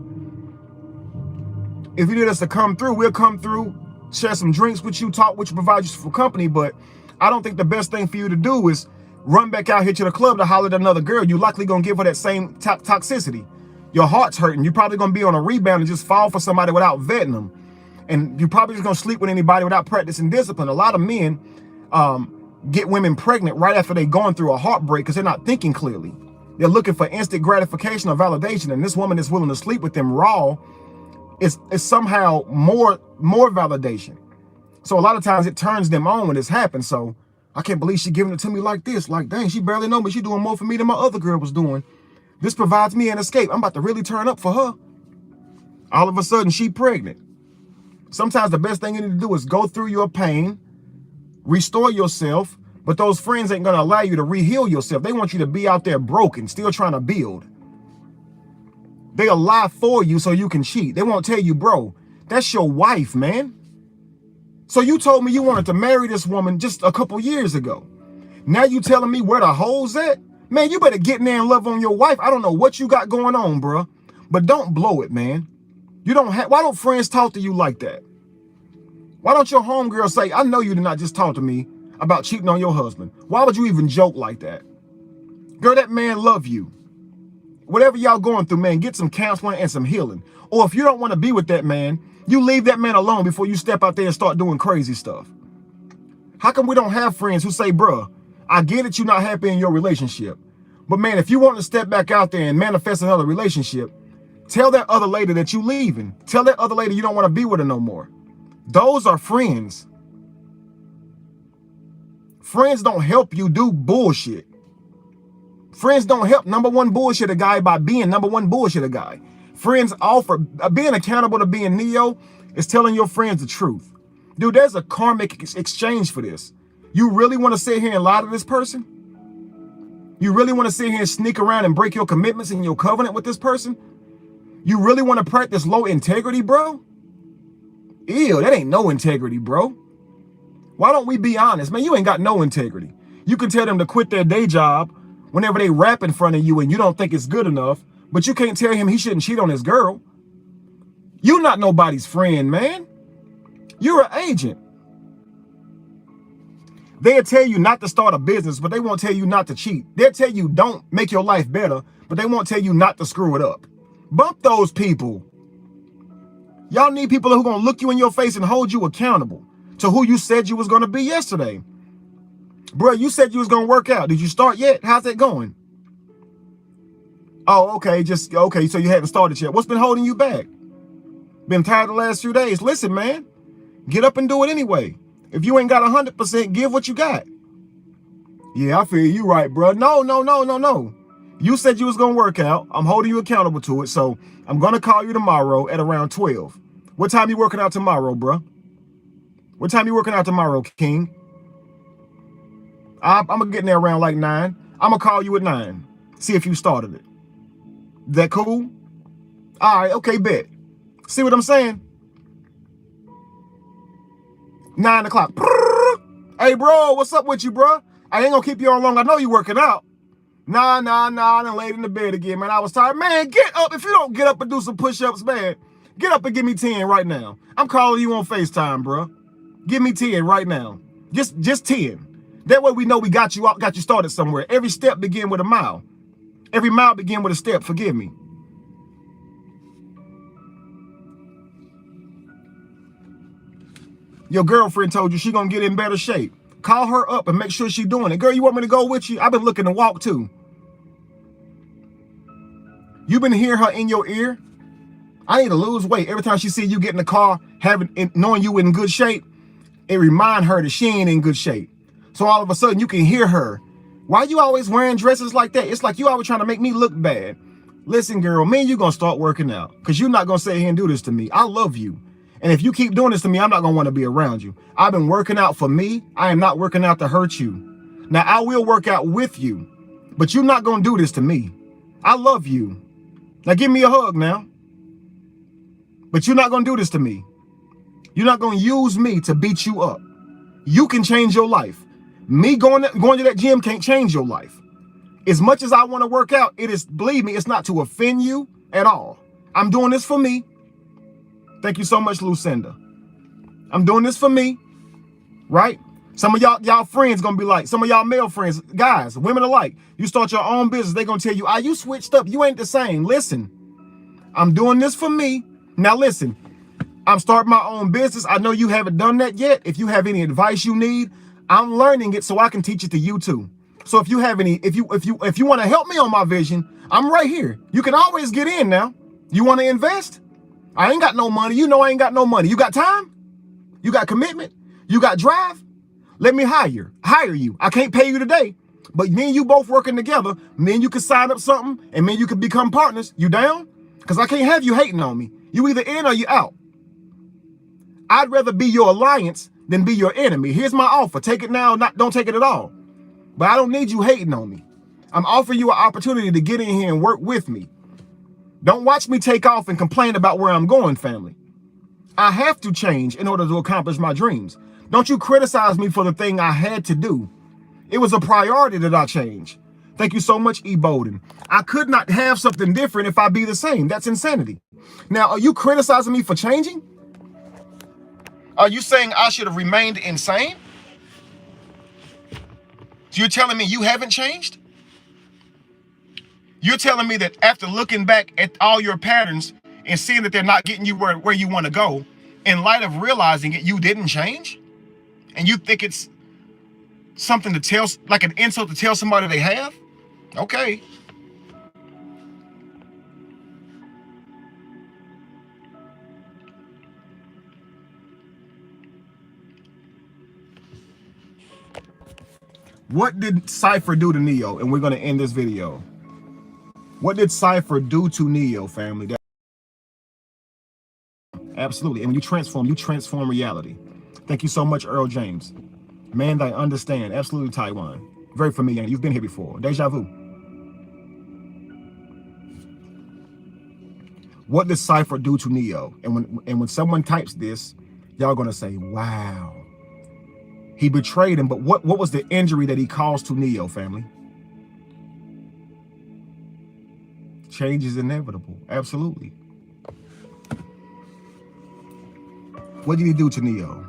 If you need us to come through, we'll come through, share some drinks with you, talk with you, provide you for company. But I don't think the best thing for you to do is run back out here to the club to holler at another girl. You likely gonna give her that same toxicity. Your heart's hurting. You're probably gonna be on a rebound and just fall for somebody without vetting them. And you're probably just gonna sleep with anybody without practicing discipline. A lot of men get women pregnant right after they're going through a heartbreak because they're not thinking clearly. They're looking for instant gratification or validation, and this woman is willing to sleep with them raw is somehow more validation. So a lot of times it turns them on when this happens. So I can't believe she giving it to me like this. Like, dang, she barely know me. She doing more for me than my other girl was doing. This provides me an escape. I'm about to really turn up for her. All of a sudden, she pregnant. Sometimes the best thing you need to do is go through your pain, restore yourself, but those friends ain't gonna allow you to re-heal yourself. They want you to be out there broken, still trying to build. They'll lie for you so you can cheat. They won't tell you, bro, that's your wife, man. So you told me you wanted to marry this woman just a couple years ago. Now you telling me where the hole's at? Man, you better get in there and love on your wife. I don't know what you got going on, bro, but don't blow it, man. You don't have, why don't friends talk to you like that? Why don't your homegirl say, I know you did not just talk to me about cheating on your husband. Why would you even joke like that? Girl, that man love you. Whatever y'all going through, man, get some counseling and some healing. Or if you don't want to be with that man, you leave that man alone before you step out there and start doing crazy stuff. How come we don't have friends who say, bruh, I get that you're not happy in your relationship, but man, if you want to step back out there and manifest another relationship, tell that other lady that you leaving. Tell that other lady you don't want to be with her no more. Those are friends. Friends don't help you do bullshit. Friends don't help number one bullshit a guy by being number one bullshit a guy. Friends offer, being accountable to being Neo is telling your friends the truth. Dude, there's a karmic exchange for this. You really want to sit here and lie to this person? You really want to sit here and sneak around and break your commitments and your covenant with this person? You really want to practice low integrity, bro? Ew, that ain't no integrity, bro. Why don't we be honest? Man, you ain't got no integrity. You can tell them to quit their day job whenever they rap in front of you and you don't think it's good enough, but you can't tell him he shouldn't cheat on his girl. You're not nobody's friend, man. You're an agent. They'll tell you not to start a business, but they won't tell you not to cheat. They'll tell you don't make your life better, but they won't tell you not to screw it up. Bump those people. Y'all need people who are going to look you in your face and hold you accountable to who you said you was going to be yesterday. Bro, you said you was going to work out. Did you start yet? How's that going? Oh, okay. Okay. So you haven't started yet. What's been holding you back? Been tired the last few days. Listen, man, get up and do it anyway. If you ain't got 100%, give what you got. Yeah, I feel you right, bro. No. You said you was going to work out. I'm holding you accountable to it. So I'm going to call you tomorrow at around 12. What time you working out tomorrow, bro? What time you working out tomorrow, King? I'm going to get in there around like 9. I'm going to call you at 9. See if you started it. That cool? All right, okay, bet. See what I'm saying? 9 o'clock. Hey, bro, what's up with you, bro? I ain't going to keep you on long. I know you working out. Nah. I done laid in the bed again, man. I was tired. Man, get up. If you don't get up and do some push-ups, man, get up and give me 10 right now. I'm calling you on FaceTime, bro. Give me 10 right now. Just 10. That way we know we got you started somewhere. Every step begin with a mile. Every mile begin with a step. Forgive me. Your girlfriend told you she gonna get in better shape. Call her up and make sure she's doing it. Girl, you want me to go with you? I've been looking to walk too. You been hearing her in your ear? I need to lose weight. Every time she see you get in the car, knowing you in good shape, it remind her that she ain't in good shape. So all of a sudden you can hear her. Why you always wearing dresses like that? It's like you always trying to make me look bad. Listen, girl, me and you gonna start working out because you're not gonna sit here and do this to me. I love you. And if you keep doing this to me, I'm not gonna want to be around you. I've been working out for me. I am not working out to hurt you. Now I will work out with you, but you're not gonna do this to me. I love you. Now give me a hug now. But you're not gonna do this to me. You're not gonna use me to beat you up. You can change your life. Me going to that gym can't change your life. As much as I want to work out, it is, believe me, it's not to offend you at all. I'm doing this for me. Thank you so much, Lucinda. I'm doing this for me, right? Some of y'all friends gonna be like, some of y'all male friends, guys, women alike, you start your own business, they gonna tell you, ah, you switched up, you ain't the same. Listen, I'm doing this for me. Now listen, I'm starting my own business. I know you haven't done that yet. If you have any advice you need, I'm learning it so I can teach it to you too. So if you have any, if you want to help me on my vision, I'm right here. You can always get in now. You want to invest? I ain't got no money. You know I ain't got no money. You got time? You got commitment? You got drive? Let me hire you. I can't pay you today, but me and you both working together. Me and you can sign up something, and me and you can become partners. You down? Because I can't have you hating on me. You either in or you out. I'd rather be your alliance than be your enemy. Here's my offer. Take it now, don't take it at all. But I don't need you hating on me. I'm offering you an opportunity to get in here and work with me. Don't watch me take off and complain about where I'm going, family. I have to change in order to accomplish my dreams. Don't you criticize me for the thing I had to do. It was a priority that I changed. Thank you so much, E. Bowden. I could not have something different if I be the same. That's insanity. Now, are you criticizing me for changing? Are you saying I should have remained insane? So you're telling me you haven't changed? You're telling me that after looking back at all your patterns and seeing that they're not getting you where you want to go, in light of realizing it, you didn't change? And you think it's something to tell, like an insult to tell somebody they have? Okay. What did Cypher do to Neo? And we're going to end this video. What did Cypher do to Neo, family? Absolutely. And when you transform reality. Thank you so much, Earl James. Man, I understand. Absolutely, Taiwan. Very familiar. You've been here before. Deja vu. What did Cypher do to Neo? And when someone types this, y'all going to say, wow. He betrayed him, but what was the injury that he caused to Neo, family? Change is inevitable. Absolutely. What did he do to Neo?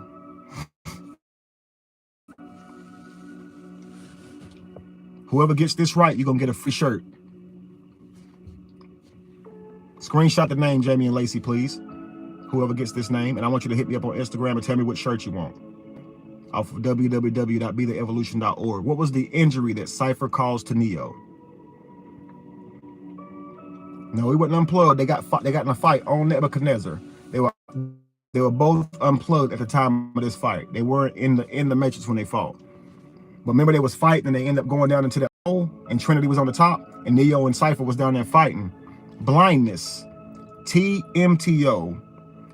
Whoever gets this right, you're going to get a free shirt. Screenshot the name, Jamie and Lacey, please. Whoever gets this name. And I want you to hit me up on Instagram and tell me what shirt you want. Off of www.betheevolution.org. What was the injury that Cypher caused to Neo? No, he wasn't unplugged. They got in a fight on Nebuchadnezzar. They were both unplugged at the time of this fight. They weren't in the matrix when they fought. But remember, they was fighting and they ended up going down into that hole, and Trinity was on the top, and Neo and Cypher was down there fighting. Blindness. TMTO.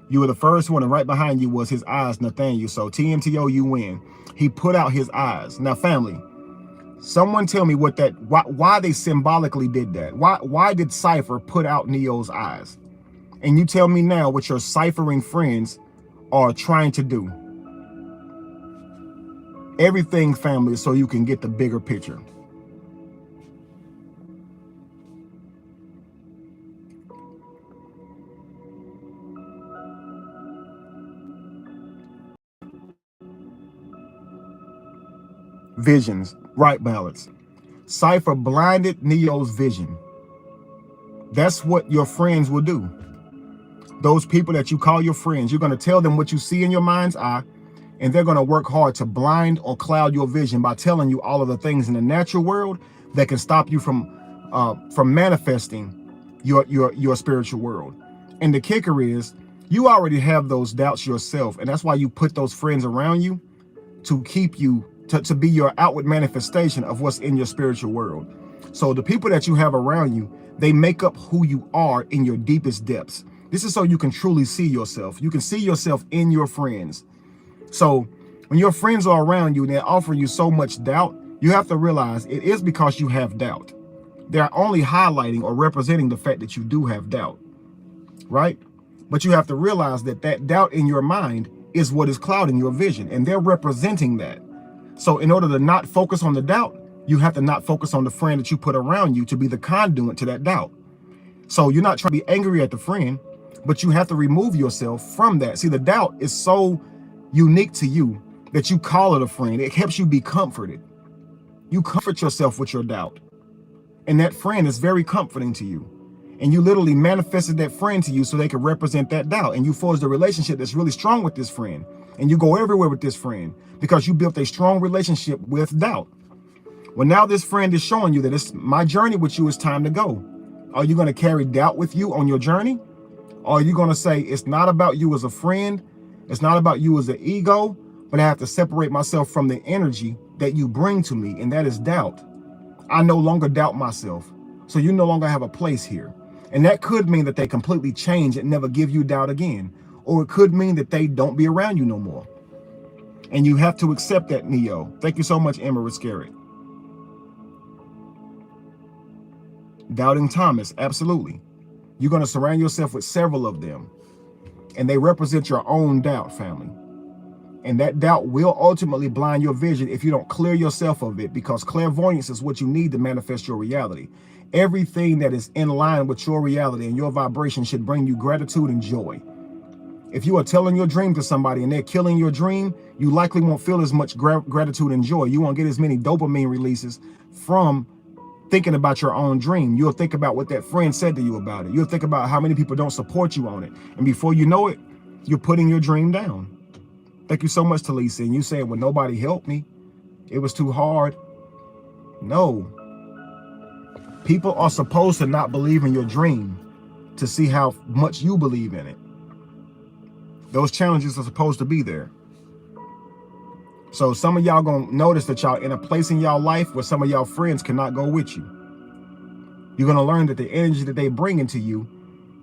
You were the first one, and right behind you was his eyes, Nathaniel. So TMTO, you win. He put out his eyes. Now, family, someone tell me why they symbolically did that. Why did Cypher put out Neo's eyes? And you tell me now what your ciphering friends are trying to do. Everything, family, so you can get the bigger picture. Visions, right balance. Cypher blinded Neo's vision. That's what your friends will do. Those people that you call your friends, you're going to tell them what you see in your mind's eye, and they're going to work hard to blind or cloud your vision by telling you all of the things in the natural world that can stop you from manifesting your spiritual world. And the kicker is, you already have those doubts yourself, and that's why you put those friends around you to keep you to be your outward manifestation of what's in your spiritual world. So the people that you have around you, they make up who you are in your deepest depths. This is so you can truly see yourself. You can see yourself in your friends. So when your friends are around you and they're offering you so much doubt, you have to realize it is because you have doubt. They're only highlighting or representing the fact that you do have doubt, right? But you have to realize that that doubt in your mind is what is clouding your vision, and they're representing that. So in order to not focus on the doubt, You have to not focus on the friend that you put around you to be the conduit to that doubt. So you're not trying to be angry at the friend, but you have to remove yourself from that. See, the doubt is so unique to you that you call it a friend. It helps you be comforted. You comfort yourself with your doubt. And that friend is very comforting to you. And you literally manifested that friend to you so they could represent that doubt. And you forged a relationship that's really strong with this friend. And you go everywhere with this friend because you built a strong relationship with doubt. Well, now this friend is showing you that it's my journey with you is time to go. Are you going to carry doubt with you on your journey? Or are you going to say, it's not about you as a friend, it's not about you as an ego, but I have to separate myself from the energy that you bring to me, and that is doubt. I no longer doubt myself, so you no longer have a place here. And that could mean that they completely change and never give you doubt again. Or it could mean that they don't be around you no more. And you have to accept that, Neo. Thank you so much, Emma Riscari. Doubting Thomas, absolutely. You're going to surround yourself with several of them. And they represent your own doubt, family. And that doubt will ultimately blind your vision if you don't clear yourself of it, because clairvoyance is what you need to manifest your reality. Everything that is in line with your reality and your vibration should bring you gratitude and joy. If you are telling your dream to somebody and they're killing your dream, you likely won't feel as much gratitude and joy. You won't get as many dopamine releases from thinking about your own dream. You'll think about what that friend said to you about it. You'll think about how many people don't support you on it. And before you know it, you're putting your dream down. Thank you so much, Talisa. And you said, well, nobody helped me. It was too hard. No. People are supposed to not believe in your dream to see how much you believe in it. Those challenges are supposed to be there. So some of y'all gonna notice that y'all in a place in y'all life where some of y'all friends cannot go with you. You're gonna learn that the energy that they bring into you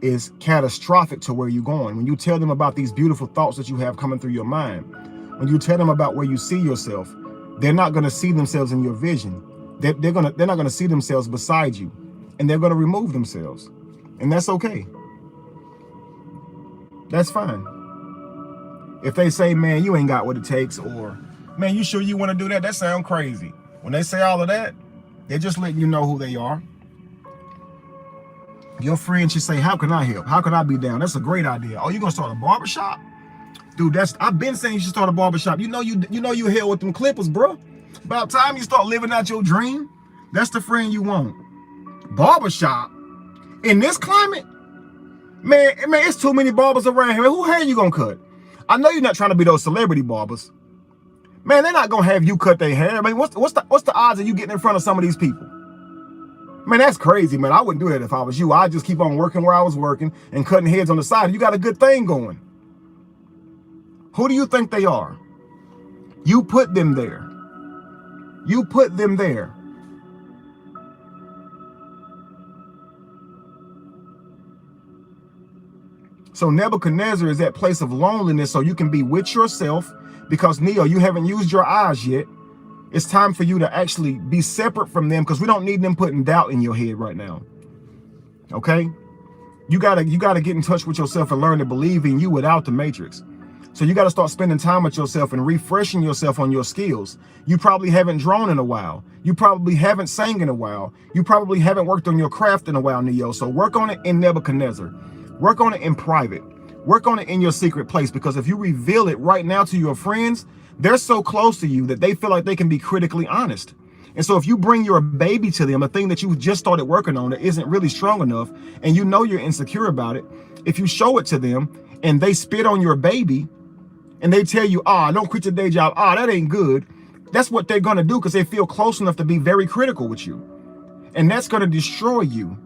is catastrophic to where you're going. When you tell them about these beautiful thoughts that you have coming through your mind, when you tell them about where you see yourself, they're not gonna see themselves in your vision. They're not gonna see themselves beside you, and they're gonna remove themselves, and that's okay. That's fine. If they say, man, you ain't got what it takes, or man, you sure you want to do that? That sounds crazy. When they say all of that, they're just letting you know who they are. Your friend should say, how can I help? How can I be down? That's a great idea. Oh, you gonna start a barbershop? Dude, I've been saying you should start a barbershop. You know you hell with them clippers, bro. About time you start living out your dream. That's the friend you want. Barbershop? In this climate? Man, it's too many barbers around here. Who hair you gonna cut? I know you're not trying to be those celebrity barbers. Man, they're not gonna have you cut their hair. I mean, what's the odds of you getting in front of some of these people? Man, that's crazy, man. I wouldn't do that if I was you. I'd just keep on working where I was working and cutting heads on the side. You got a good thing going. Who do you think they are? You put them there. You put them there. So Nebuchadnezzar is that place of loneliness so you can be with yourself, because Neo, you haven't used your eyes yet. It's time for you to actually be separate from them, because we don't need them putting doubt in your head right now. Okay? You gotta get in touch with yourself and learn to believe in you without the matrix. So you gotta start spending time with yourself and refreshing yourself on your skills. You probably haven't drawn in a while. You probably haven't sang in a while. You probably haven't worked on your craft in a while, Neo. So work on it in Nebuchadnezzar. Work on it in private. Work on it in your secret place, because if you reveal it right now to your friends, they're so close to you that they feel like they can be critically honest. And so if you bring your baby to them, a thing that you just started working on that isn't really strong enough, and you know you're insecure about it, if you show it to them and they spit on your baby and they tell you, don't quit your day job, that ain't good, that's what they're gonna do, because they feel close enough to be very critical with you. And that's gonna destroy you.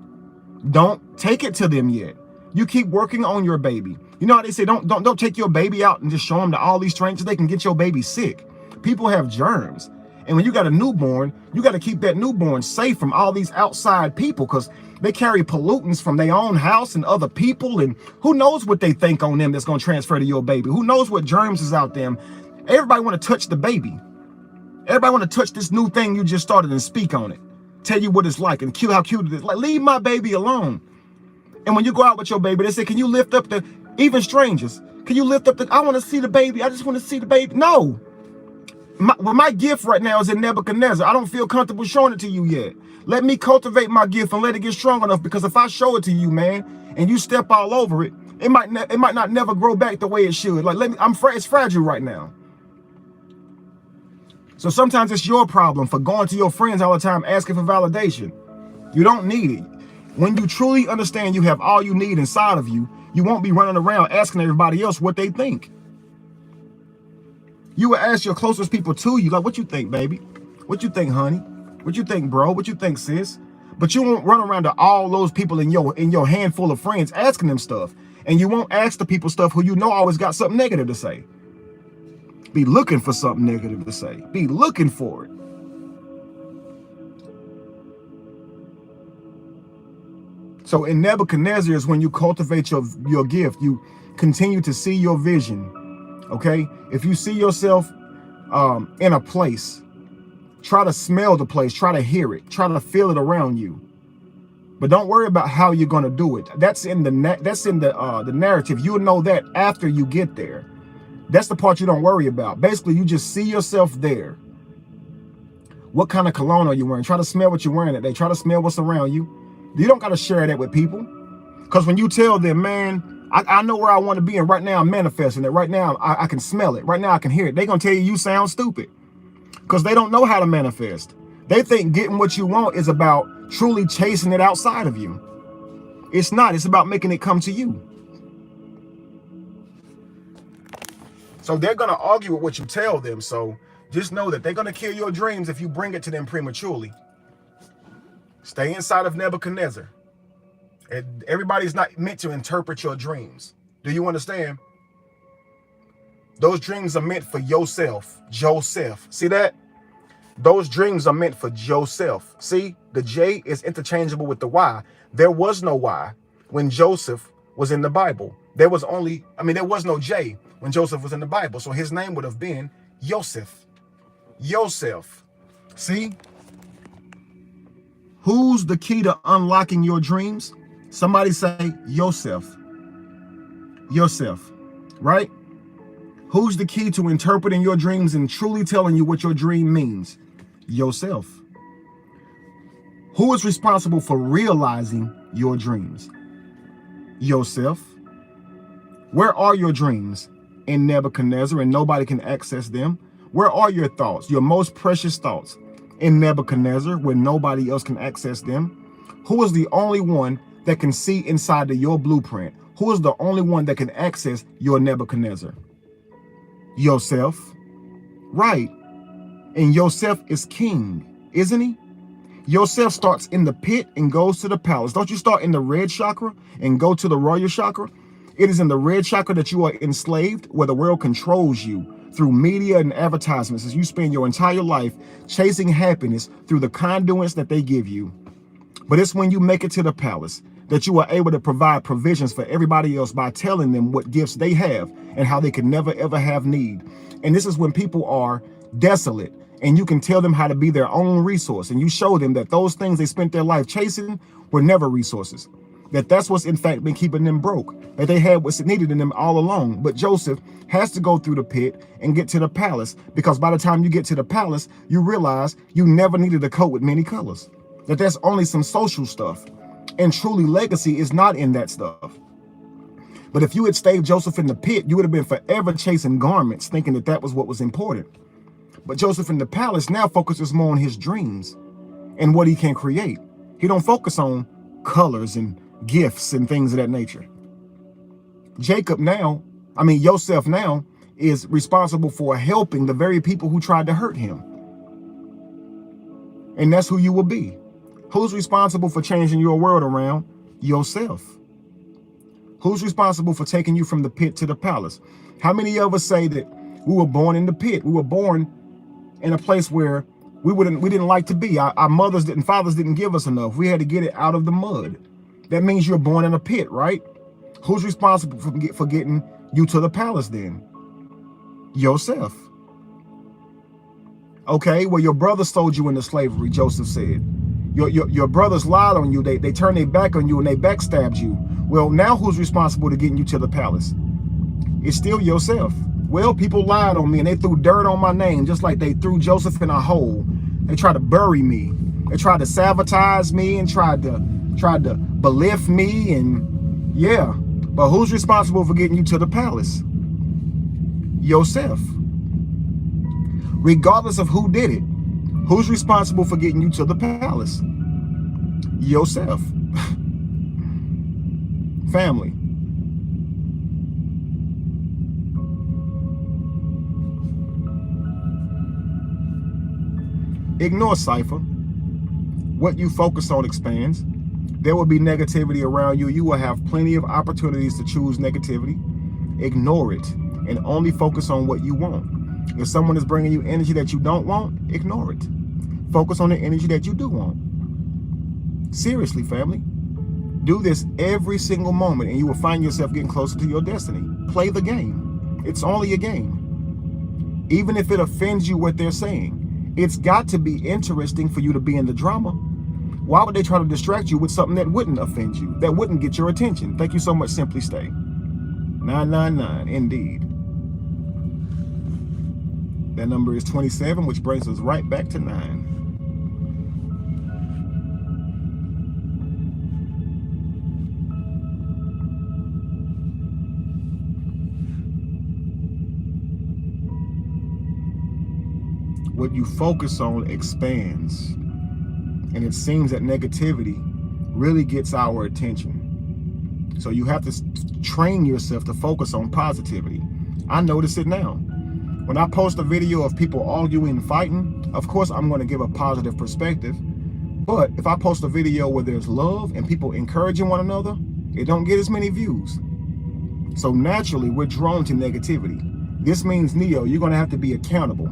Don't take it to them yet. You keep working on your baby. You know how they say, don't take your baby out and just show them to all these strangers. They can get your baby sick. People have germs. And when you got a newborn, you got to keep that newborn safe from all these outside people, because they carry pollutants from their own house and other people. And who knows what they think on them that's going to transfer to your baby? Who knows what germs is out there? Everybody want to touch the baby. Everybody want to touch this new thing you just started and speak on it. Tell you what it's like and how cute it is. Like, leave my baby alone. And when you go out with your baby, they say, can you lift up even strangers, can you lift up I want to see the baby. I just want to see the baby. No. my gift right now is in Nebuchadnezzar. I don't feel comfortable showing it to you yet. Let me cultivate my gift and let it get strong enough, because if I show it to you, man, and you step all over it, it might not never grow back the way it should. Like, it's fragile right now. So sometimes it's your problem for going to your friends all the time asking for validation. You don't need it. When you truly understand you have all you need inside of you, you won't be running around asking everybody else what they think. You will ask your closest people to you, like, what you think, baby? What you think, honey? What you think, bro? What you think, sis? But you won't run around to all those people in your handful of friends asking them stuff. And you won't ask the people stuff who you know always got something negative to say. Be looking for something negative to say. Be looking for it. So in Nebuchadnezzar is when you cultivate your gift. You continue to see your vision. Okay? If you see yourself in a place, try to smell the place, try to hear it, try to feel it around you. But don't worry about how you're going to do it. That's in the narrative. You'll know that after you get there. That's the part you don't worry about. Basically, you just see yourself there. What kind of cologne are you wearing? Try to smell what you're wearing that day. Try to smell what's around you. You don't got to share that with people. Because when you tell them, man, I know where I want to be, and right now I'm manifesting it. Right now I can smell it. Right now I can hear it. They're going to tell you sound stupid. Because they don't know how to manifest. They think getting what you want is about truly chasing it outside of you. It's not. It's about making it come to you. So they're going to argue with what you tell them. So just know that they're going to kill your dreams if you bring it to them prematurely. Stay inside of Nebuchadnezzar. Everybody's not meant to interpret your dreams. Do you understand? Those dreams are meant for yourself. Joseph. See that? Those dreams are meant for Joseph. See, the J is interchangeable with the Y. There was no Y when Joseph was in the Bible. There was no J when Joseph was in the Bible. So his name would have been Yosef. Yosef. See? Who's the key to unlocking your dreams? Somebody say Yosef. Yosef. Right? Who's the key to interpreting your dreams and truly telling you what your dream means? Yourself. Who is responsible for realizing your dreams? Yourself. Where are your dreams? In Nebuchadnezzar, and nobody can access them. Where are your thoughts, your most precious thoughts? In Nebuchadnezzar, where nobody else can access them. Who is the only one that can see inside of your blueprint? Who is the only one that can access your Nebuchadnezzar? Yourself. Right. And Yosef is king, isn't he? Yosef starts in the pit and goes to the palace. Don't you start in the red chakra and go to the royal chakra? It is in the red chakra that you are enslaved, where the world controls you through media and advertisements as you spend your entire life chasing happiness through the conduits that they give you. But it's when you make it to the palace that you are able to provide provisions for everybody else by telling them what gifts they have and how they can never, ever have need. And this is when people are desolate, and you can tell them how to be their own resource, and you show them that those things they spent their life chasing were never resources, that's what's in fact been keeping them broke, that they had what's needed in them all along. But Joseph has to go through the pit and get to the palace, because by the time you get to the palace, you realize you never needed a coat with many colors, that's only some social stuff, and truly legacy is not in that stuff. But if you had stayed Joseph in the pit, you would have been forever chasing garments, thinking that was what was important. But Joseph in the palace now focuses more on his dreams and what he can create. He don't focus on colors and gifts and things of that nature. Yosef now is responsible for helping the very people who tried to hurt him. And that's who you will be. Who's responsible for changing your world around? Yourself. Who's responsible for taking you from the pit to the palace? How many of us say that we were born in the pit? We were born in a place where we didn't like to be. Our mothers and fathers didn't give us enough. We had to get it out of the mud. That means you're born in a pit, right? Who's responsible for getting you to the palace then? Yourself. Okay, well, your brother sold you into slavery, Joseph said. Your brothers lied on you. They turned their back on you and they backstabbed you. Well, now who's responsible to getting you to the palace? It's still yourself. Well, people lied on me and they threw dirt on my name, just like they threw Joseph in a hole. They tried to bury me. They tried to sabotage me and tried to belift me, and yeah. But who's responsible for getting you to the palace? Yourself. Regardless of who did it, who's responsible for getting you to the palace? Yourself. Family. Ignore cipher. What you focus on expands. There will be negativity around you. You will have plenty of opportunities to choose negativity. Ignore it and only focus on what you want. If someone is bringing you energy that you don't want, ignore it. Focus on the energy that you do want. Seriously, family. Do this every single moment and you will find yourself getting closer to your destiny. Play the game. It's only a game. Even if it offends you what they're saying, it's got to be interesting for you to be in the drama. Why would they try to distract you with something that wouldn't offend you, that wouldn't get your attention? Thank you so much, Simply Stay. 999, indeed. That number is 27, which brings us right back to 9. What you focus on expands. And it seems that negativity really gets our attention. So you have to train yourself to focus on positivity. I notice it now. When I post a video of people arguing and fighting, of course I'm going to give a positive perspective. But if I post a video where there's love and people encouraging one another, it don't get as many views. So naturally, we're drawn to negativity. This means, Neo, you're going to have to be accountable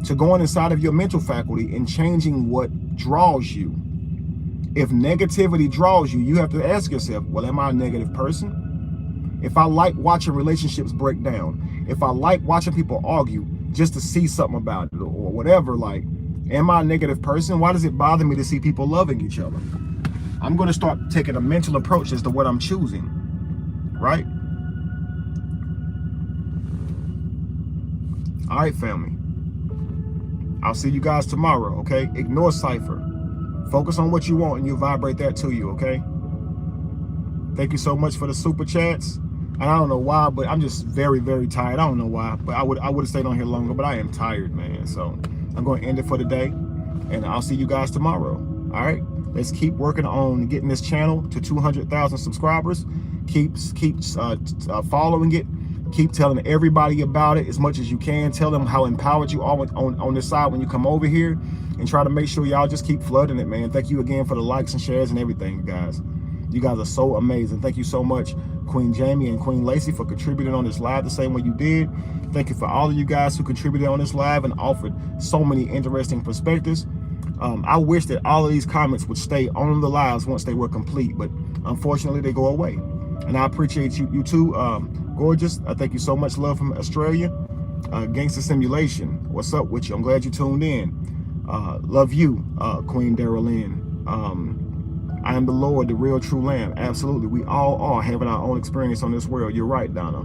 to going inside of your mental faculty and changing what draws you. If negativity draws you, you have to ask yourself, well, am I a negative person? If I like watching relationships break down, if I like watching people argue just to see something about it or whatever, like, am I a negative person? Why does it bother me to see people loving each other? I'm going to start taking a mental approach as to what I'm choosing, right? All right, family. I'll see you guys tomorrow, okay? Ignore cipher. Focus on what you want and you vibrate that to you, okay? Thank you so much for the super chats. And I don't know why, but I'm just very, very tired. I don't know why, but I would have stayed on here longer, but I am tired, man. So I'm going to end it for today, and I'll see you guys tomorrow. All right? Let's keep working on getting this channel to 200,000 subscribers. Keep following it. Keep telling everybody about it as much as you can. Tell them how empowered you are on this side when you come over here, and try to make sure y'all just keep flooding it, man. Thank you again for the likes and shares and everything, you guys. You guys are so amazing. Thank you so much, Queen Jamie and Queen Lacey, for contributing on this live the same way you did. Thank you for all of you guys who contributed on this live and offered so many interesting perspectives. I wish that all of these comments would stay on the lives once they were complete, but unfortunately they go away. And I appreciate you too, Gorgeous. I thank you so much. Love from Australia. Gangster Simulation, what's up with you? I'm glad you tuned in. Love you, Queen Darylyn. I am the Lord, the real true Lamb. Absolutely, we all are having our own experience on this world. You're right, Donna.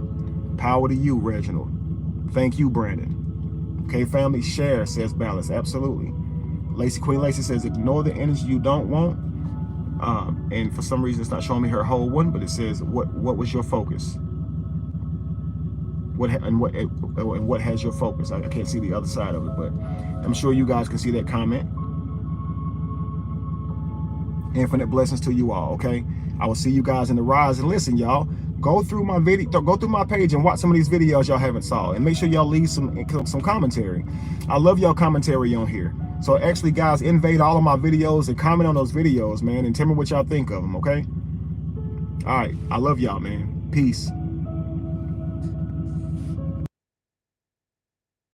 Power to you, Reginald. Thank you, Brandon. Okay, family, share, says Balance. Absolutely. Queen Lacey says, ignore the energy you don't want. And for some reason, it's not showing me her whole one, but it says, what was your focus? What has your focus? I can't see the other side of it, but I'm sure you guys can see that comment. Infinite blessings to you all, okay? I will see you guys in the rise. And listen, y'all, go through my page and watch some of these videos y'all haven't saw, and make sure y'all leave some commentary. I love y'all commentary on here. So actually, guys, invade all of my videos and comment on those videos, man, and tell me what y'all think of them, okay? All right, I love y'all, man. Peace.